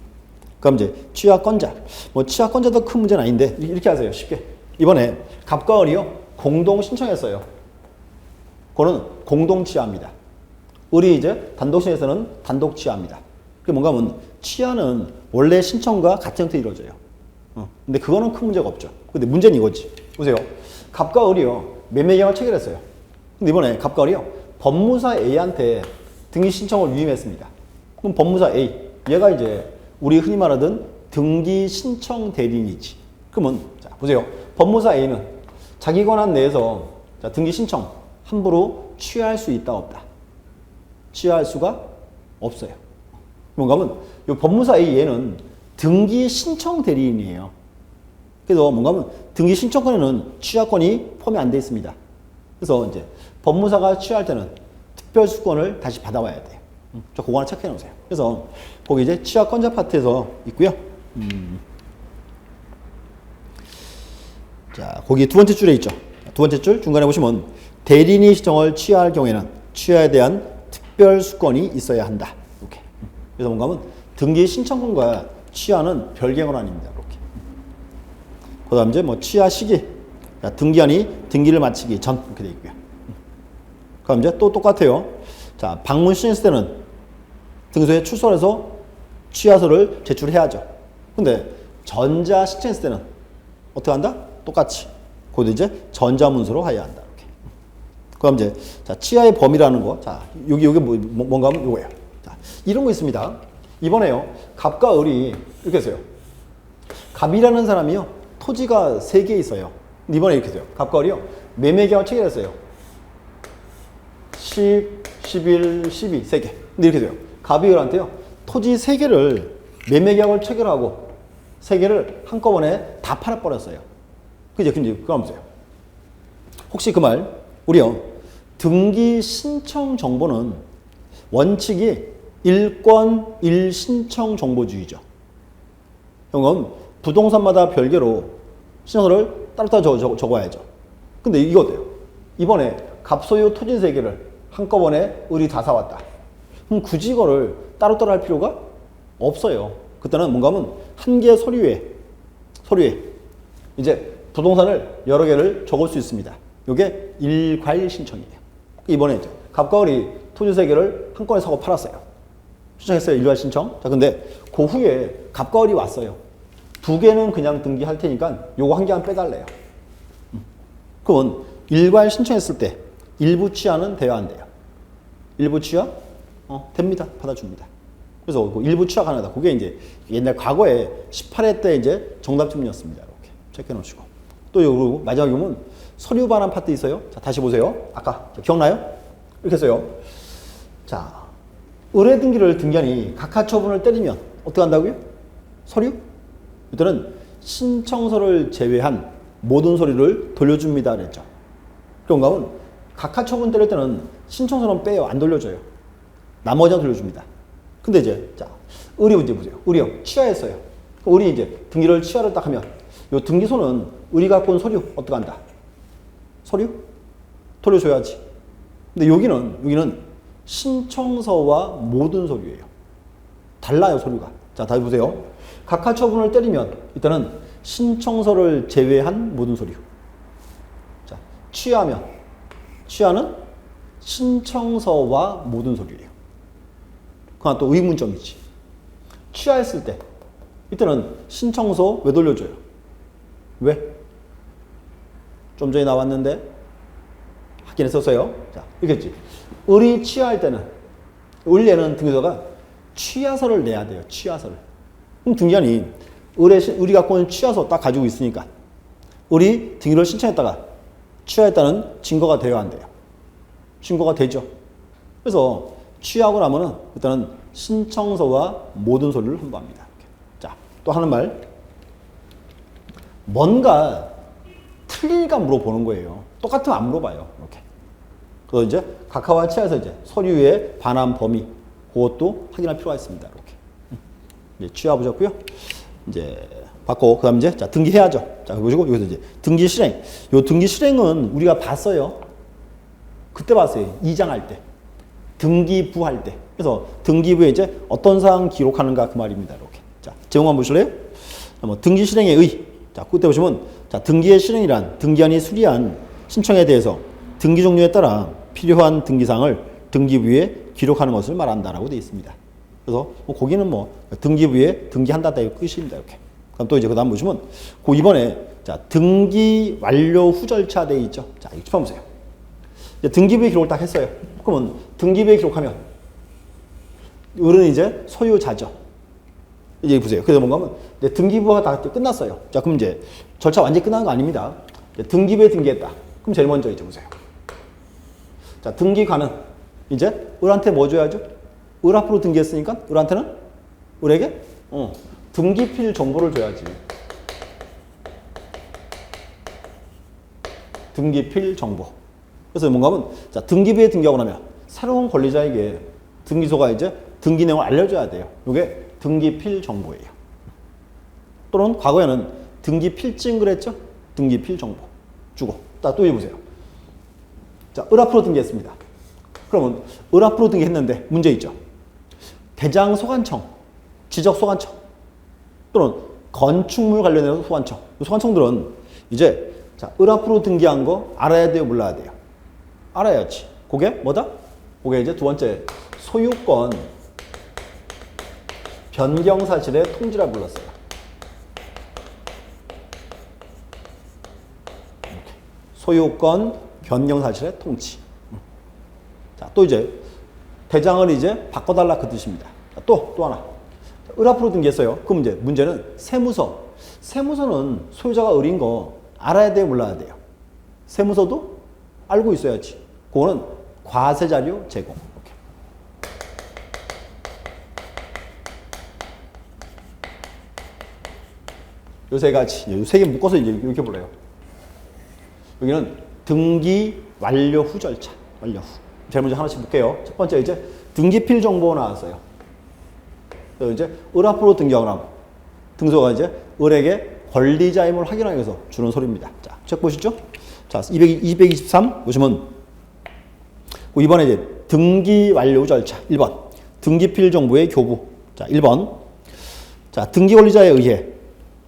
그럼 이제 취하권자. 뭐 취하권자도 큰 문제는 아닌데 이렇게 하세요. 쉽게. 이번에 갑과 을이요. 공동 신청했어요. 그거는 공동 취하입니다. 을이 이제 단독 신청에서는 단독 취하입니다. 그게 뭔가 하면 취하는 원래 신청과 같은 형태로 이루어져요. 근데 그거는 큰 문제가 없죠. 근데 문제는 이거지. 보세요. 갑과 을이요. 매매 계약을 체결했어요. 근데 이번에 갑과 을이요. 법무사 A한테 등기 신청을 위임했습니다. 그럼 법무사 A, 얘가 이제 우리 흔히 말하던 등기 신청 대리인이지. 그러면 자 보세요. 법무사 A는 자기 권한 내에서 자, 등기 신청 함부로 취하할 수 있다 없다. 취하할 수가 없어요. 뭔가 하면 이 법무사 A 얘는 등기 신청 대리인이에요. 그래서 뭔가 하면 등기 신청권에는 취하권이 포함이 안 돼 있습니다. 그래서 이제 법무사가 취하할 때는 특별 수권을 다시 받아와야 돼요. 저 그거 하나 체크해 놓으세요. 그래서 거기 이제 취하권자 파트에서 있고요. 자, 거기 두 번째 줄에 있죠. 두 번째 줄 중간에 보시면 대리인이 신청을 취하할 경우에는 취하에 대한 특별 수권이 있어야 한다. 이렇게. 그래서 뭔가 하면 등기 신청권과 취하는 별개 권한입니다. 이렇게. 그다음 이제 뭐 취하 시기, 등기한이 등기를 마치기 전 이렇게 돼 있고요. 그럼 이제 또 똑같아요. 자, 방문 신청했을 때는 등소에 출석해서 취하서를 제출해야죠. 근데 전자 신청했을 때는 어떻게 한다? 똑같이. 그것도 이제 전자문서로 해야 한다. 이렇게. 그럼 이제 자, 취하의 범위라는 거. 자, 여기 뭔가 하면 이거예요. 자, 이런 거 있습니다. 이번에요. 갑과 을이 이렇게 했어요. 갑이라는 사람이요. 토지가 3개 있어요. 근데 이번에 이렇게 했어요. 갑과 을이요. 매매 계약을 체결했어요. 10, 11, 12, 3개. 근데 이렇게 돼요. 갑이 을한테요. 토지 3개를 매매 계약을 체결하고 3개를 한꺼번에 다 팔아버렸어요. 그죠? 근데 그럼 보세요. 혹시 그 말, 우리요. 등기 신청 정보는 원칙이 일권 일신청 정보주의죠. 그럼 부동산마다 별개로 신청서를 따로 적어야죠. 근데 이거 어때요? 이번에 갑소유 토지 3개를 한꺼번에 을이 다 사왔다. 그럼 굳이 이거를 따로따로 할 필요가 없어요. 그때는 뭔가 하면 한 개 서류에 이제 부동산을 여러 개를 적을 수 있습니다. 이게 일괄 신청이에요. 이번에 이제 갑과 을이 토지 3개를 한꺼번에 사고 팔았어요. 신청했어요. 일괄 신청. 자, 근데 그 후에 갑과 을이 왔어요. 2개는 그냥 등기할 테니까 요거 한 개만 빼달래요. 그러면 일괄 신청했을 때 일부 취하는 돼야 안 돼요? 일부 취하? 됩니다. 받아줍니다. 그래서 그 일부 취하 가능하다. 그게 이제 옛날 과거에 18회 때 이제 정답 질문이었습니다. 이렇게 체크해 놓으시고. 또 요거 마지막에 보면 서류 반환 파트 있어요. 자, 다시 보세요. 아까 기억나요? 이렇게 했어요. 자, 의뢰 등기를 등기하니 각하 처분을 때리면 어떻게 한다고요? 서류? 이때는 신청서를 제외한 모든 서류를 돌려줍니다. 그랬죠. 그런가 하면 각하 처분 때릴 때는 신청서는 빼요. 안 돌려줘요. 나머지는 돌려줍니다. 근데 이제 자, 을이 문제 보세요. 을이요. 취하했어요. 을이 이제 등기를 취하를 딱 하면 요 등기소는 을이 갖고 온 서류 어떻게 한다? 서류? 돌려줘야지. 근데 여기는 신청서와 모든 서류예요. 달라요, 서류가. 자, 다시 보세요. 각하 처분을 때리면 일단은 신청서를 제외한 모든 서류. 자, 취하는 신청서와 모든 서류예요. 그러나 또 의문점이지. 취하했을 때 이때는 신청서 왜 돌려줘요? 왜? 좀 전에 나왔는데 확인했었어요. 자, 이겠지. 을이 취하할 때는 을에는 등기소가 취하서를 내야 돼요. 취하서를. 그럼 등기한이 을이 갖고 온 취하서 딱 가지고 있으니까 을이 등기를 신청했다가 취하했다는 증거가 되어야 한대요. 증거가 되죠. 그래서 취하고 나면은 일단은 신청서와 모든 서류를 환부합니다. 자, 또 하는 말. 뭔가 틀리니까 물어보는 거예요. 똑같으면 안 물어봐요. 이렇게. 그래서 이제 각하와 취하에서 이제 서류의 반환 범위 그것도 확인할 필요가 있습니다. 이렇게. 이제 취하 보셨고요. 이제 받고 그다음 이제 자 등기해야죠. 자 보시고 여기서 이제 등기 실행. 요 등기 실행은 우리가 봤어요. 그때 봤어요. 이장할 때. 등기부 할 때. 그래서 등기부에 이제 어떤 사항 기록하는가 그 말입니다. 이렇게. 자 제목 한번 보실래요? 뭐 등기 실행의 의. 자, 그때 보시면 자, 등기의 실행이란 등기한이 수리한 신청에 대해서 등기 종류에 따라 필요한 등기사항을 등기부에 기록하는 것을 말한다라고 되어 있습니다. 그래서 뭐 거기는 뭐 등기부에 등기한다 다 끝입니다. 이렇게. 그럼 또 이제 그다음 보시면 그 이번에 자, 등기 완료 후 절차 되어 있죠. 자, 이거 좀 보세요. 이제 등기부에 기록을 딱 했어요. 그러면 등기부에 기록하면 을은 이제 소유자죠. 이제 보세요. 그래서 뭔가 하면 이제 등기부가 다 끝났어요. 자, 그럼 이제 절차 완전히 끝난 거 아닙니다. 등기부에 등기했다. 그럼 제일 먼저 이제 보세요. 자, 등기관은 이제 을한테 뭐 줘야죠? 을 앞으로 등기했으니까 을한테는 을에게 등기필 정보를 줘야지. 등기필 정보. 그래서 뭔가 하면 자, 등기부에 등기하고 나면 새로운 권리자에게 등기소가 이제 등기 내용을 알려줘야 돼요. 이게 등기필 정보예요. 또는 과거에는 등기필증 그랬죠? 등기필 정보 주고. 또 해보세요. 자, 을 앞으로 등기했습니다. 그러면 을 앞으로 등기했는데 문제 있죠. 대장 소관청, 지적 소관청 또는 건축물 관련해서 소관청. 소관청들은 이제 자, 을 앞으로 등기한 거 알아야 돼요, 몰라야 돼요? 알아야지. 그게 뭐다? 그게 이제 두 번째 소유권 변경 사실의 통지라 불렀어요. 이렇게. 소유권 변경 사실의 통지. 자, 또 이제 대장을 이제 바꿔달라 그 뜻입니다. 자, 또 하나. 을 앞으로 등기했어요. 그럼 이제 문제는 세무서. 세무서는 소유자가 을인 거 알아야 돼요, 몰라야 돼요? 세무서도 알고 있어야지. 그거는 과세 자료 제공. 요 세 가지, 요 세 개 묶어서 이제 이렇게 불러요. 여기는 등기 완료 후 절차, 완료 후. 제일 먼저 하나씩 볼게요. 첫 번째 이제 등기필 정보 나왔어요. 그래서 이제 을 앞으로 등기하거나 등소가 이제 을에게 권리자임을 확인하기 위해서 주는 소리입니다. 자, 책 보시죠. 자, 223 보시면 이번에 이제 등기 완료 후 절차 1번 등기필 정보의 교부. 자, 1번 자, 등기 권리자에 의해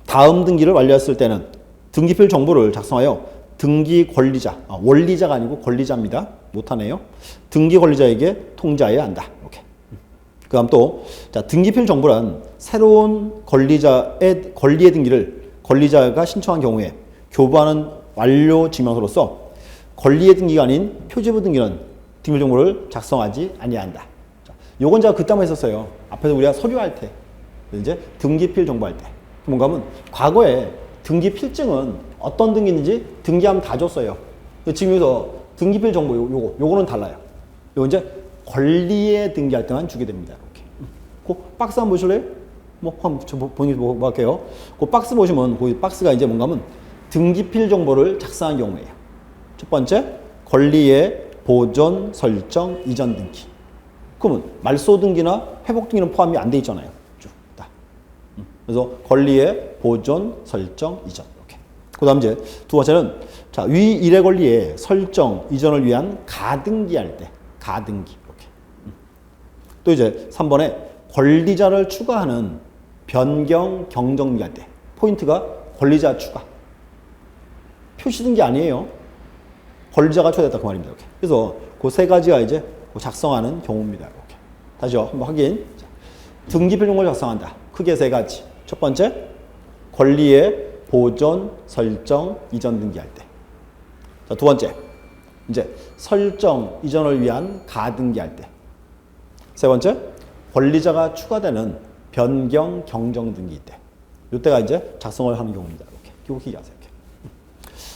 다음 등기를 완료했을 때는 등기필 정보를 작성하여 등기 권리자, 원리자가 아니고 권리자입니다. 못하네요. 등기 권리자에게 통지해야 한다. 이렇게. 그 다음 또, 자, 등기필 정보란 새로운 권리자의 권리의 등기를 권리자가 신청한 경우에 교부하는 완료 증명서로서 권리의 등기가 아닌 표지부 등기는 등기필 정보를 작성하지 아니한다. 자, 요건 제가 그때 한번 했었어요. 앞에서 우리가 서류할 때, 이제 등기필 정보할 때. 뭔가 하면 과거에 등기 필증은 어떤 등기인지 등기하면 다 줬어요. 지금 여기서 등기필 정보 요거는 달라요. 요거 이제 권리에 등기할 때만 주게 됩니다. 이렇게. 그 박스 한번 보실래요? 뭐 한번 본인이 뭐 할게요. 그 박스 보시면 그 박스가 이제 뭔가 하면 등기필 정보를 작성한 경우예요. 첫 번째 권리의 보존, 설정, 이전 등기. 그러면 말소 등기나 회복 등기는 포함이 안 돼 있잖아요. 그래서 권리의 보존, 설정, 이전. 이렇게. 그 다음 이제 두 번째는 자, 위 일의 권리의 설정, 이전을 위한 가등기할 때. 가등기. 이렇게. 또 이제 3번에 권리자를 추가하는 변경, 경정등기할 때. 포인트가 권리자 추가. 표시등기 아니에요. 권리자가 추가됐다 그 말입니다. 이렇게. 그래서 그 세 가지가 이제 작성하는 경우입니다. 이렇게. 다시요. 한번 확인. 자, 등기필 정보를 작성한다. 크게 세 가지. 첫 번째, 권리의 보존, 설정, 이전 등기할 때. 자, 두 번째, 이제 설정, 이전을 위한 가등기할 때. 세 번째, 권리자가 추가되는 변경, 경정 등기 때. 이때가 이제 작성을 하는 경우입니다. 이렇게. 기억하게 하세요. 이렇게.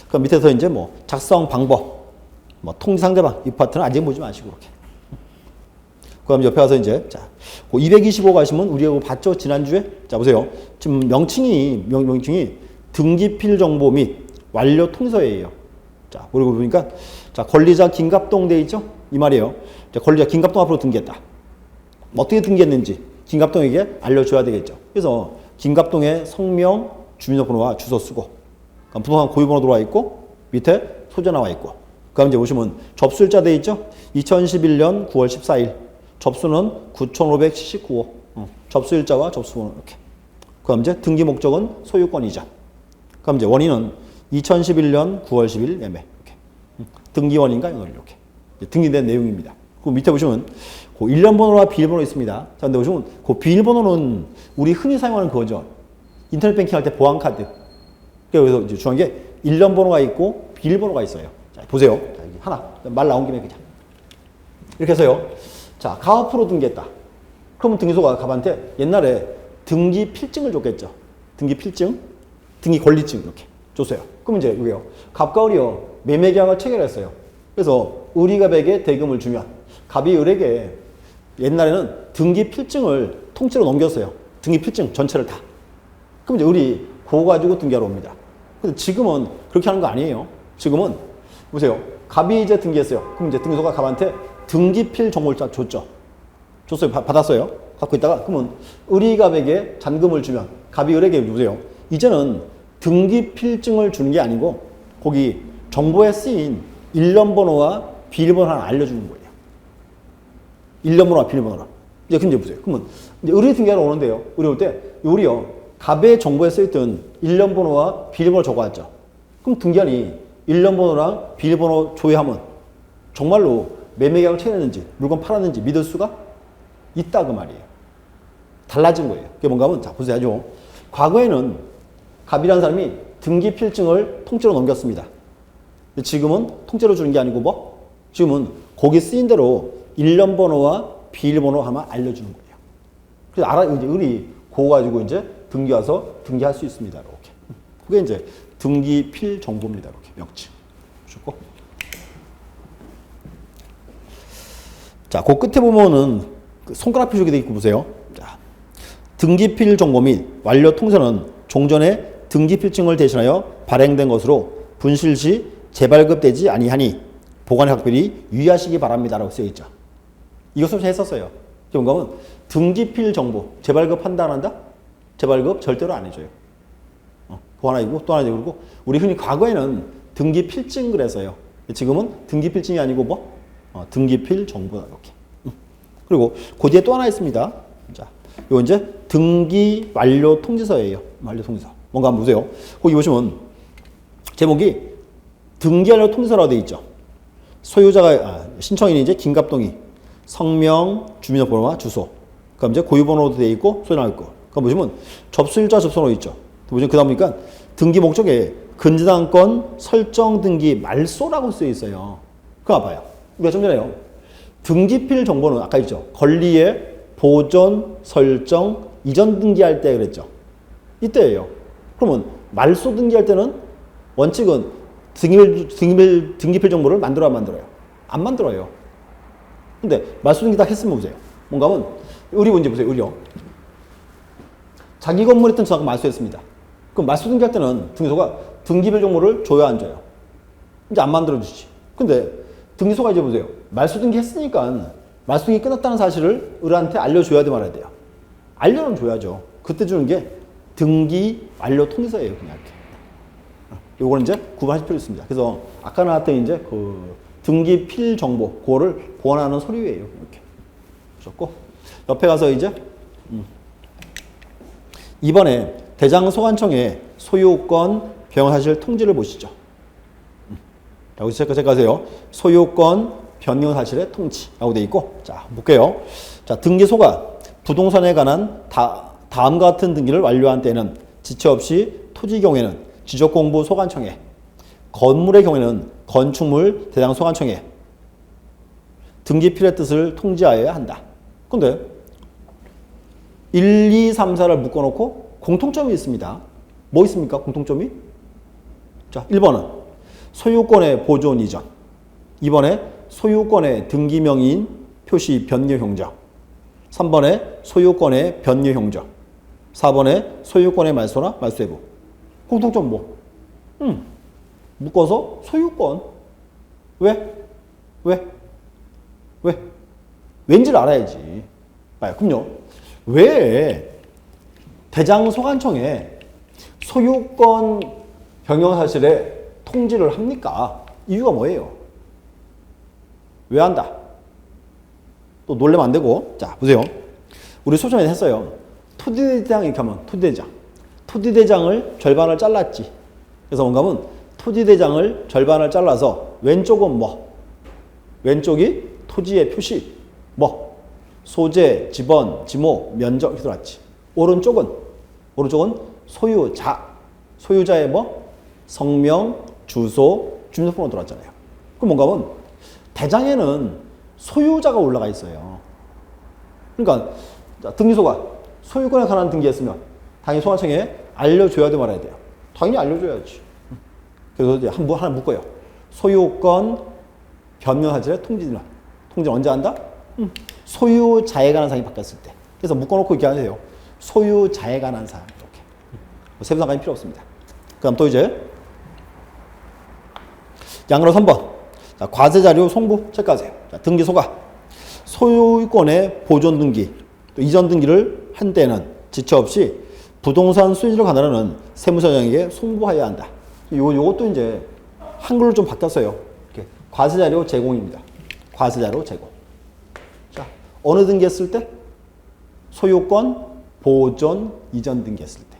그럼 밑에서 이제 뭐 작성 방법, 뭐 통지 상대방, 이 파트는 아직 보지 마시고 이렇게. 그럼 옆에 가서 이제 자, 225 가시면 우리가 봤죠? 지난주에? 자, 보세요. 지금 명칭이 등기필 정보 및 완료 통서예요. 자, 그리고 보니까 자, 권리자 김갑동 돼 있죠? 이 말이에요. 자, 권리자 김갑동 앞으로 등기했다. 어떻게 등기했는지 김갑동에게 알려줘야 되겠죠. 그래서 김갑동의 성명, 주민등록번호와 주소 쓰고 부동산 고유번호 들어와 있고 밑에 소재 나와 있고 그다음 이제 보시면 접수일자 돼 있죠? 2011년 9월 14일 접수는 9,579호. 접수일자와 접수번호 이렇게. 그럼 이제 등기 목적은 소유권 이전. 그럼 이제 원인은 2011년 9월 10일 매매. 이렇게. 등기 원인과 이렇게. 등기된 내용입니다. 그 밑에 보시면 그 1년 번호와 비밀번호 있습니다. 자, 근데 보시면 그 비밀번호는 우리 흔히 사용하는 그거죠. 인터넷 뱅킹 할 때 보안카드. 그래서 이제 중요한 게 1년 번호가 있고 비밀번호가 있어요. 자, 보세요. 자, 하나. 말 나온 김에 그냥. 이렇게 해서요. 자, 가업으로 등기했다. 그러면 등기소가 갑한테 옛날에 등기 필증을 줬겠죠. 등기 필증, 등기 권리증 이렇게 줬어요. 그럼 이제 이게요. 갑과 을이요. 매매 계약을 체결했어요. 그래서 을이갑에게 대금을 주면 갑이 을에게 옛날에는 등기 필증을 통째로 넘겼어요. 등기 필증 전체를 다. 그럼 이제 을이 그거 가지고 등기하러 옵니다. 근데 지금은 그렇게 하는 거 아니에요. 지금은 보세요. 갑이 이제 등기했어요. 그럼 이제 등기소가 갑한테 등기필 정보를 딱 줬죠. 줬어요. 받았어요. 갖고 있다가 그러면 을이 갑에게 잔금을 주면 갑이 을에게 보세요. 이제는 등기필증을 주는 게 아니고 거기 정보에 쓰인 일련 번호와 비밀번호 하나 알려주는 거예요. 일련 번호와 비밀번호를. 이제 근데 보세요. 그러면 이제 을이 등기하러 오는데요. 을이 올 때 을이요. 갑의 정보에 쓰였던 일련 번호와 비밀번호 적어왔죠. 그럼 등기한이 일련 번호랑 비밀번호 조회하면 정말로 매매 계약을 체결했는지 물건 팔았는지 믿을 수가 있다 그 말이에요. 달라진 거예요. 그게 뭔가 하면 자 보세요. 과거에는 갑이라는 사람이 등기 필증을 통째로 넘겼습니다. 근데 지금은 통째로 주는 게 아니고 뭐? 지금은 거기 쓰인 대로 일련 번호와 비밀번호 하나 알려주는 거예요. 그래서 이제 을이 그거 가지고 이제 등기 와서 등기할 수 있습니다. 이렇게. 그게 이제 등기필 정보입니다. 이렇게 명칭. 보셨고. 자, 그 끝에 보면은 손가락 표시가 되어 있고 보세요. 자, 등기필 정보 및 완료 통선은 종전에 등기필증을 대신하여 발행된 것으로 분실 시 재발급되지 아니하니 보관에 각별히 유의하시기 바랍니다라고 쓰여 있죠. 이것을 했었어요. 뭔가 하면 등기필 정보 재발급 한다 안 한다? 재발급 절대로 안 해줘요. 보관하고 또 하나 그리고 우리 흔히 과거에는 등기필증 그래서요. 지금은 등기필증이 아니고 뭐? 등기필 정보다 이렇게. 그리고 그 뒤에 또 하나 있습니다. 자, 요 이제 등기 완료 통지서예요. 완료 통지서. 뭔가 한번 보세요. 거기 보시면 제목이 등기 완료 통지서라고 되어 있죠. 소유자가 신청인이 이제 김갑동이 성명, 주민번호와 주소. 그럼 이제 고유번호도 되어 있고 소유 나와 있고. 그럼 보시면 접수일자 접수번호 있죠. 보시면 그다음 보니까 등기 목적에 근저당권 설정 등기 말소라고 쓰여 있어요. 그거 봐요. 우리가 좀 전에요. 등기필 정보는 아까 있죠. 권리의 보존, 설정, 이전 등기할 때 그랬죠. 이때예요. 그러면 말소 등기할 때는 원칙은 등기필 정보를 만들어야 만들어요. 안 만들어요. 근데 말소 등기 다 했으면 보세요. 뭔가 하면 을이 뭔지 보세요. 을이요. 자기 건물에 있던 저자가 말소했습니다. 그럼 말소 등기할 때는 등기소가 등기필 정보를 줘야 안 줘요? 이제 안 만들어주지. 근데 등기소가 이제 보세요. 말소 등기 했으니까 말소 등기 끝났다는 사실을 을한테 알려줘야 돼 말아야 돼요. 알려는 줘야죠. 그때 주는 게 등기 완료 통지서예요. 그냥 이렇게. 요거는 이제 구분하실 필요 있습니다. 그래서 아까 나왔던 이제 그 등기 필 정보, 그거를 보완하는 서류예요. 이렇게. 보셨고. 옆에 가서 이제, 이번에 대장소관청에 소유권 변경 사실 통지를 보시죠. 여기서 체크하세요. 소유권 변경 사실의 통지라고 되어 있고, 자, 볼게요. 자, 등기소가 부동산에 관한 다음과 같은 등기를 완료한 때는 지체 없이 토지 경우에는 지적공부 소관청에, 건물의 경우에는 건축물 대장 소관청에 등기필의 뜻을 통지하여야 한다. 근데 1, 2, 3, 4를 묶어놓고 공통점이 있습니다. 뭐 있습니까? 공통점이? 자, 1번은 소유권의 보존 이전, 2번에 소유권의 등기 명의인 표시 변경 형정, 3번에 소유권의 변경 형정, 4번에 소유권의 말소나 말소 여부. 공통점 뭐? 묶어서 소유권. 왜? 왠지를 알아야지. 그럼요. 왜 대장소관청에 소유권 변경 사실에 통지를 합니까? 이유가 뭐예요? 왜 한다? 또 놀래면 안 되고. 자, 보세요. 우리 소전에 했어요. 토지대장 이렇게 하면 토지대장. 토지대장을 절반을 잘랐지. 그래서 뭔가 하면 토지대장을 절반을 잘라서 왼쪽은 뭐? 왼쪽이 토지의 표시 뭐? 소재, 지번, 지목, 면적 이렇게 들어왔지. 오른쪽은 소유자. 소유자의 뭐? 성명, 주소, 주민등록번호 들어왔잖아요. 그럼 뭔가 하면 대장에는 소유자가 올라가 있어요. 그러니까 등기소가 소유권에 관한 등기했으면 당연히 소관청에 알려줘야 돼 말아야 돼요. 당연히 알려줘야지. 그래서 이제 하나 묶어요. 소유권 변경사실의 통지는 언제 한다? 소유자에 관한 사항이 바뀌었을 때. 그래서 묶어놓고 이렇게 하세요. 소유자에 관한 사항 이렇게. 세부상관이 필요 없습니다. 그다음 또 이제 양으로 3번. 자, 과세자료 송부 체크하세요. 자, 등기소가 소유권의 보존 등기, 또 이전 등기를 한 때는 지체 없이 부동산 수익을 관할하는 세무서장에게 송부하여야 한다. 요것도 이제 한글로 좀 바뀌었어요. 이렇게 과세자료 제공입니다. 과세자료 제공. 자, 어느 등기했을 때? 소유권 보존 이전 등기했을 때.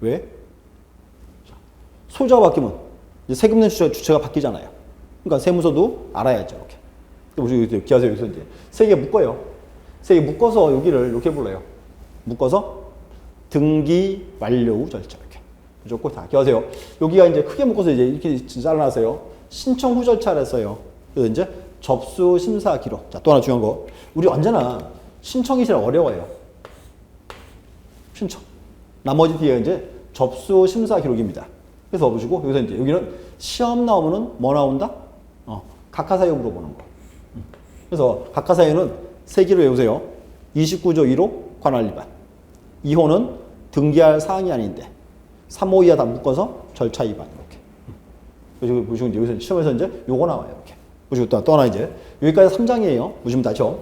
왜? 자, 소유자가 바뀌면 이제 세금 낸 주체가 바뀌잖아요. 그러니까 세무서도 알아야죠. 이렇게. 우리 기하세요. 여기서 이제 세 개 묶어요. 세 개 묶어서 여기를 이렇게 불러요. 묶어서 등기 완료 후 절차 이렇게. 무조건 다 기하세요. 여기가 이제 크게 묶어서 이제 이렇게 잘라놨어요. 신청 후 절차를 했어요. 그래서 이제 접수 심사 기록. 자, 또 하나 중요한 거. 우리 언제나 신청이 제일 어려워요. 신청. 나머지 뒤에 이제 접수 심사 기록입니다. 그래서 보시고 여기서 이제 여기는 시험 나오면은 뭐 나온다? 각하사유 물어보는 거. 그래서 각하사유는 세 개로 외우세요. 29조 1호 관할 위반. 2호는 등기할 사항이 아닌데 3호 이하 다 묶어서 절차 위반 이렇게. 그리고 보시고 이제 여기서 시험에서 이제 요거 나와요. 이렇게. 보시고 또 하나 이제 여기까지 3장이에요. 보시면 다죠.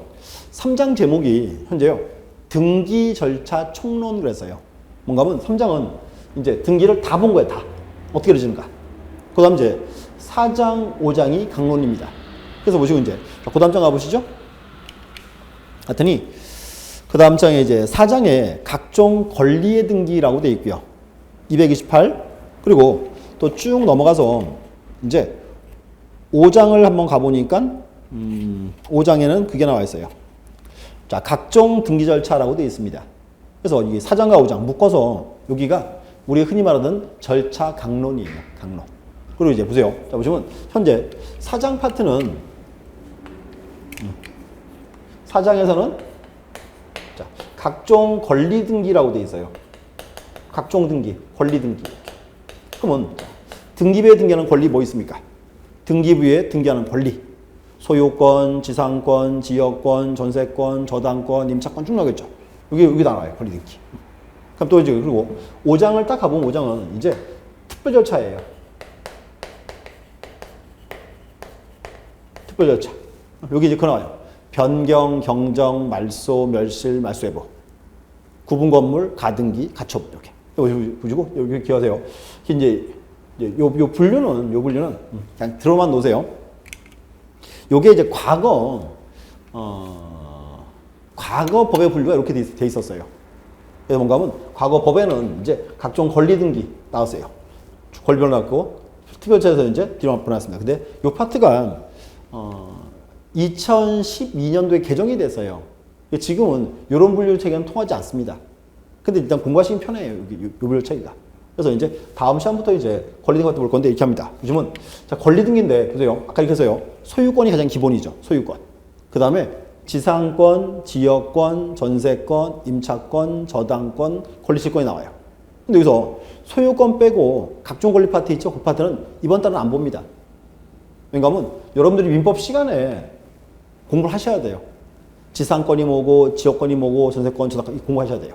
3장 제목이 현재요. 등기 절차 총론으로 했어요. 뭔가 하면 3장은 이제 등기를 다 본 거예요. 다. 어떻게 이루어지는가. 그 다음 이제 4장, 5장이 강론입니다. 그래서 보시고 이제 그 다음 장 가보시죠. 하여튼이 그 다음 장에 이제 4장에 각종 권리의 등기라고 되어 있고요. 228 그리고 또 쭉 넘어가서 이제 5장을 한번 가보니까 5장에는 그게 나와 있어요. 자, 각종 등기 절차라고 되어 있습니다. 그래서 이 4장과 5장 묶어서 여기가 우리 흔히 말하는 절차 강론이에요. 강론. 그리고 이제 보세요. 자, 보시면 현재 4장 파트는 4장에서는 자, 각종 권리 등기라고 되어 있어요. 각종 등기, 권리 등기. 그러면 등기부에 등기하는 권리 뭐 있습니까? 등기부에 등기하는 권리. 소유권, 지상권, 지역권, 전세권, 저당권, 임차권 쭉 나오겠죠. 여기 다 나와요. 권리 등기. 그럼 또 이제 그리고 5장을 딱 가보면 5장은 이제 특별 절차예요. 특별 절차. 여기 이제 그 나와요. 변경, 경정, 말소, 멸실, 말소해부. 구분 건물, 가등기, 가처분 이렇게. 보시고 여기 기억하세요. 이제 요 분류는 그냥 들어만 놓으세요. 요게 이제 과거 법의 분류가 이렇게 돼 있었어요. 그래서 뭔가 하면 과거 법에는 이제 각종 권리 등기 나왔어요. 권리별로 나왔고 특별처에서 이제 뒤로 보냈습니다. 근데 요 파트가 2012년도에 개정이 됐어요. 지금은 이런 분류 체계는 통하지 않습니다. 근데 일단 공부하시기 편해요. 요 분류 체계가. 그래서 이제 다음 시험부터 이제 권리 등기 같은 걸 볼 건데 이렇게 합니다. 보시면 자, 권리 등기인데 보세요. 아까 이렇게 했어요. 소유권이 가장 기본이죠. 소유권. 그 다음에 지상권, 지역권, 전세권, 임차권, 저당권, 권리실권이 나와요. 근데 여기서 소유권 빼고 각종 권리 파트 있죠? 그 파트는 이번 달은 안 봅니다. 왜냐하면 여러분들이 민법 시간에 공부를 하셔야 돼요. 지상권이 뭐고, 지역권이 뭐고, 전세권, 저당권 공부하셔야 돼요.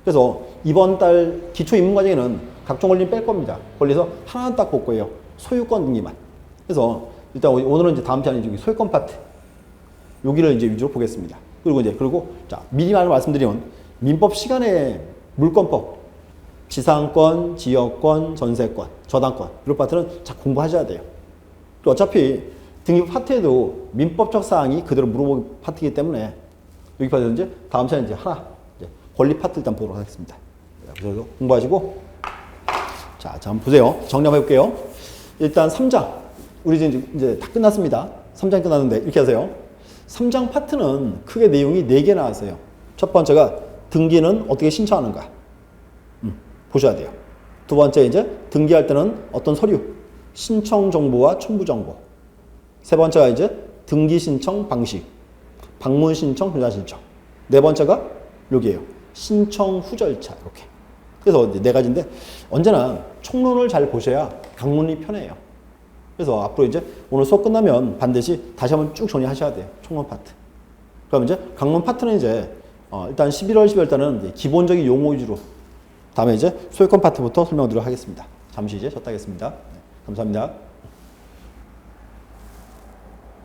그래서 이번 달 기초 입문 과정에는 각종 권리 뺄 겁니다. 권리에서 하나 딱 볼 거예요. 소유권 등기만. 그래서 일단 오늘은 이제 다음 시간에 소유권 파트. 여기를 이제 위주로 보겠습니다. 그리고 자, 미리 말씀드리면 민법 시간에 물권법, 지상권, 지역권, 전세권, 저당권 이런 파트는 자 공부하셔야 돼요. 또 어차피 등기부 파트에도 민법적 사항이 그대로 물어보기 파트이기 때문에 여기 파트는 이제 다음 시간에 이제 하나 이제 권리 파트 일단 보도록 하겠습니다. 그래서 공부하시고 자, 한번 보세요. 정리 한번 해볼게요. 일단 3장 우리 이제 다 끝났습니다. 3장 끝났는데 이렇게 하세요. 3장 파트는 크게 내용이 4개 나왔어요. 첫 번째가 등기는 어떻게 신청하는가 보셔야 돼요. 두 번째 이제 등기할 때는 어떤 서류 신청 정보와 첨부 정보. 세 번째가 이제 등기 신청 방식 방문 신청, 전자 신청. 네 번째가 여기에요. 신청 후 절차 이렇게. 그래서 네 가지인데 언제나 총론을 잘 보셔야 강론이 편해요. 그래서 앞으로 이제 오늘 수업 끝나면 반드시 다시 한번 쭉 정리하셔야 돼요. 총론 파트. 그럼 이제 강론 파트는 이제 일단 11월, 12월 달은 기본적인 용어 위주로 다음에 이제 소유권 파트부터 설명드리도록 하겠습니다. 잠시 이제 쉬었다 하겠습니다. 네, 감사합니다.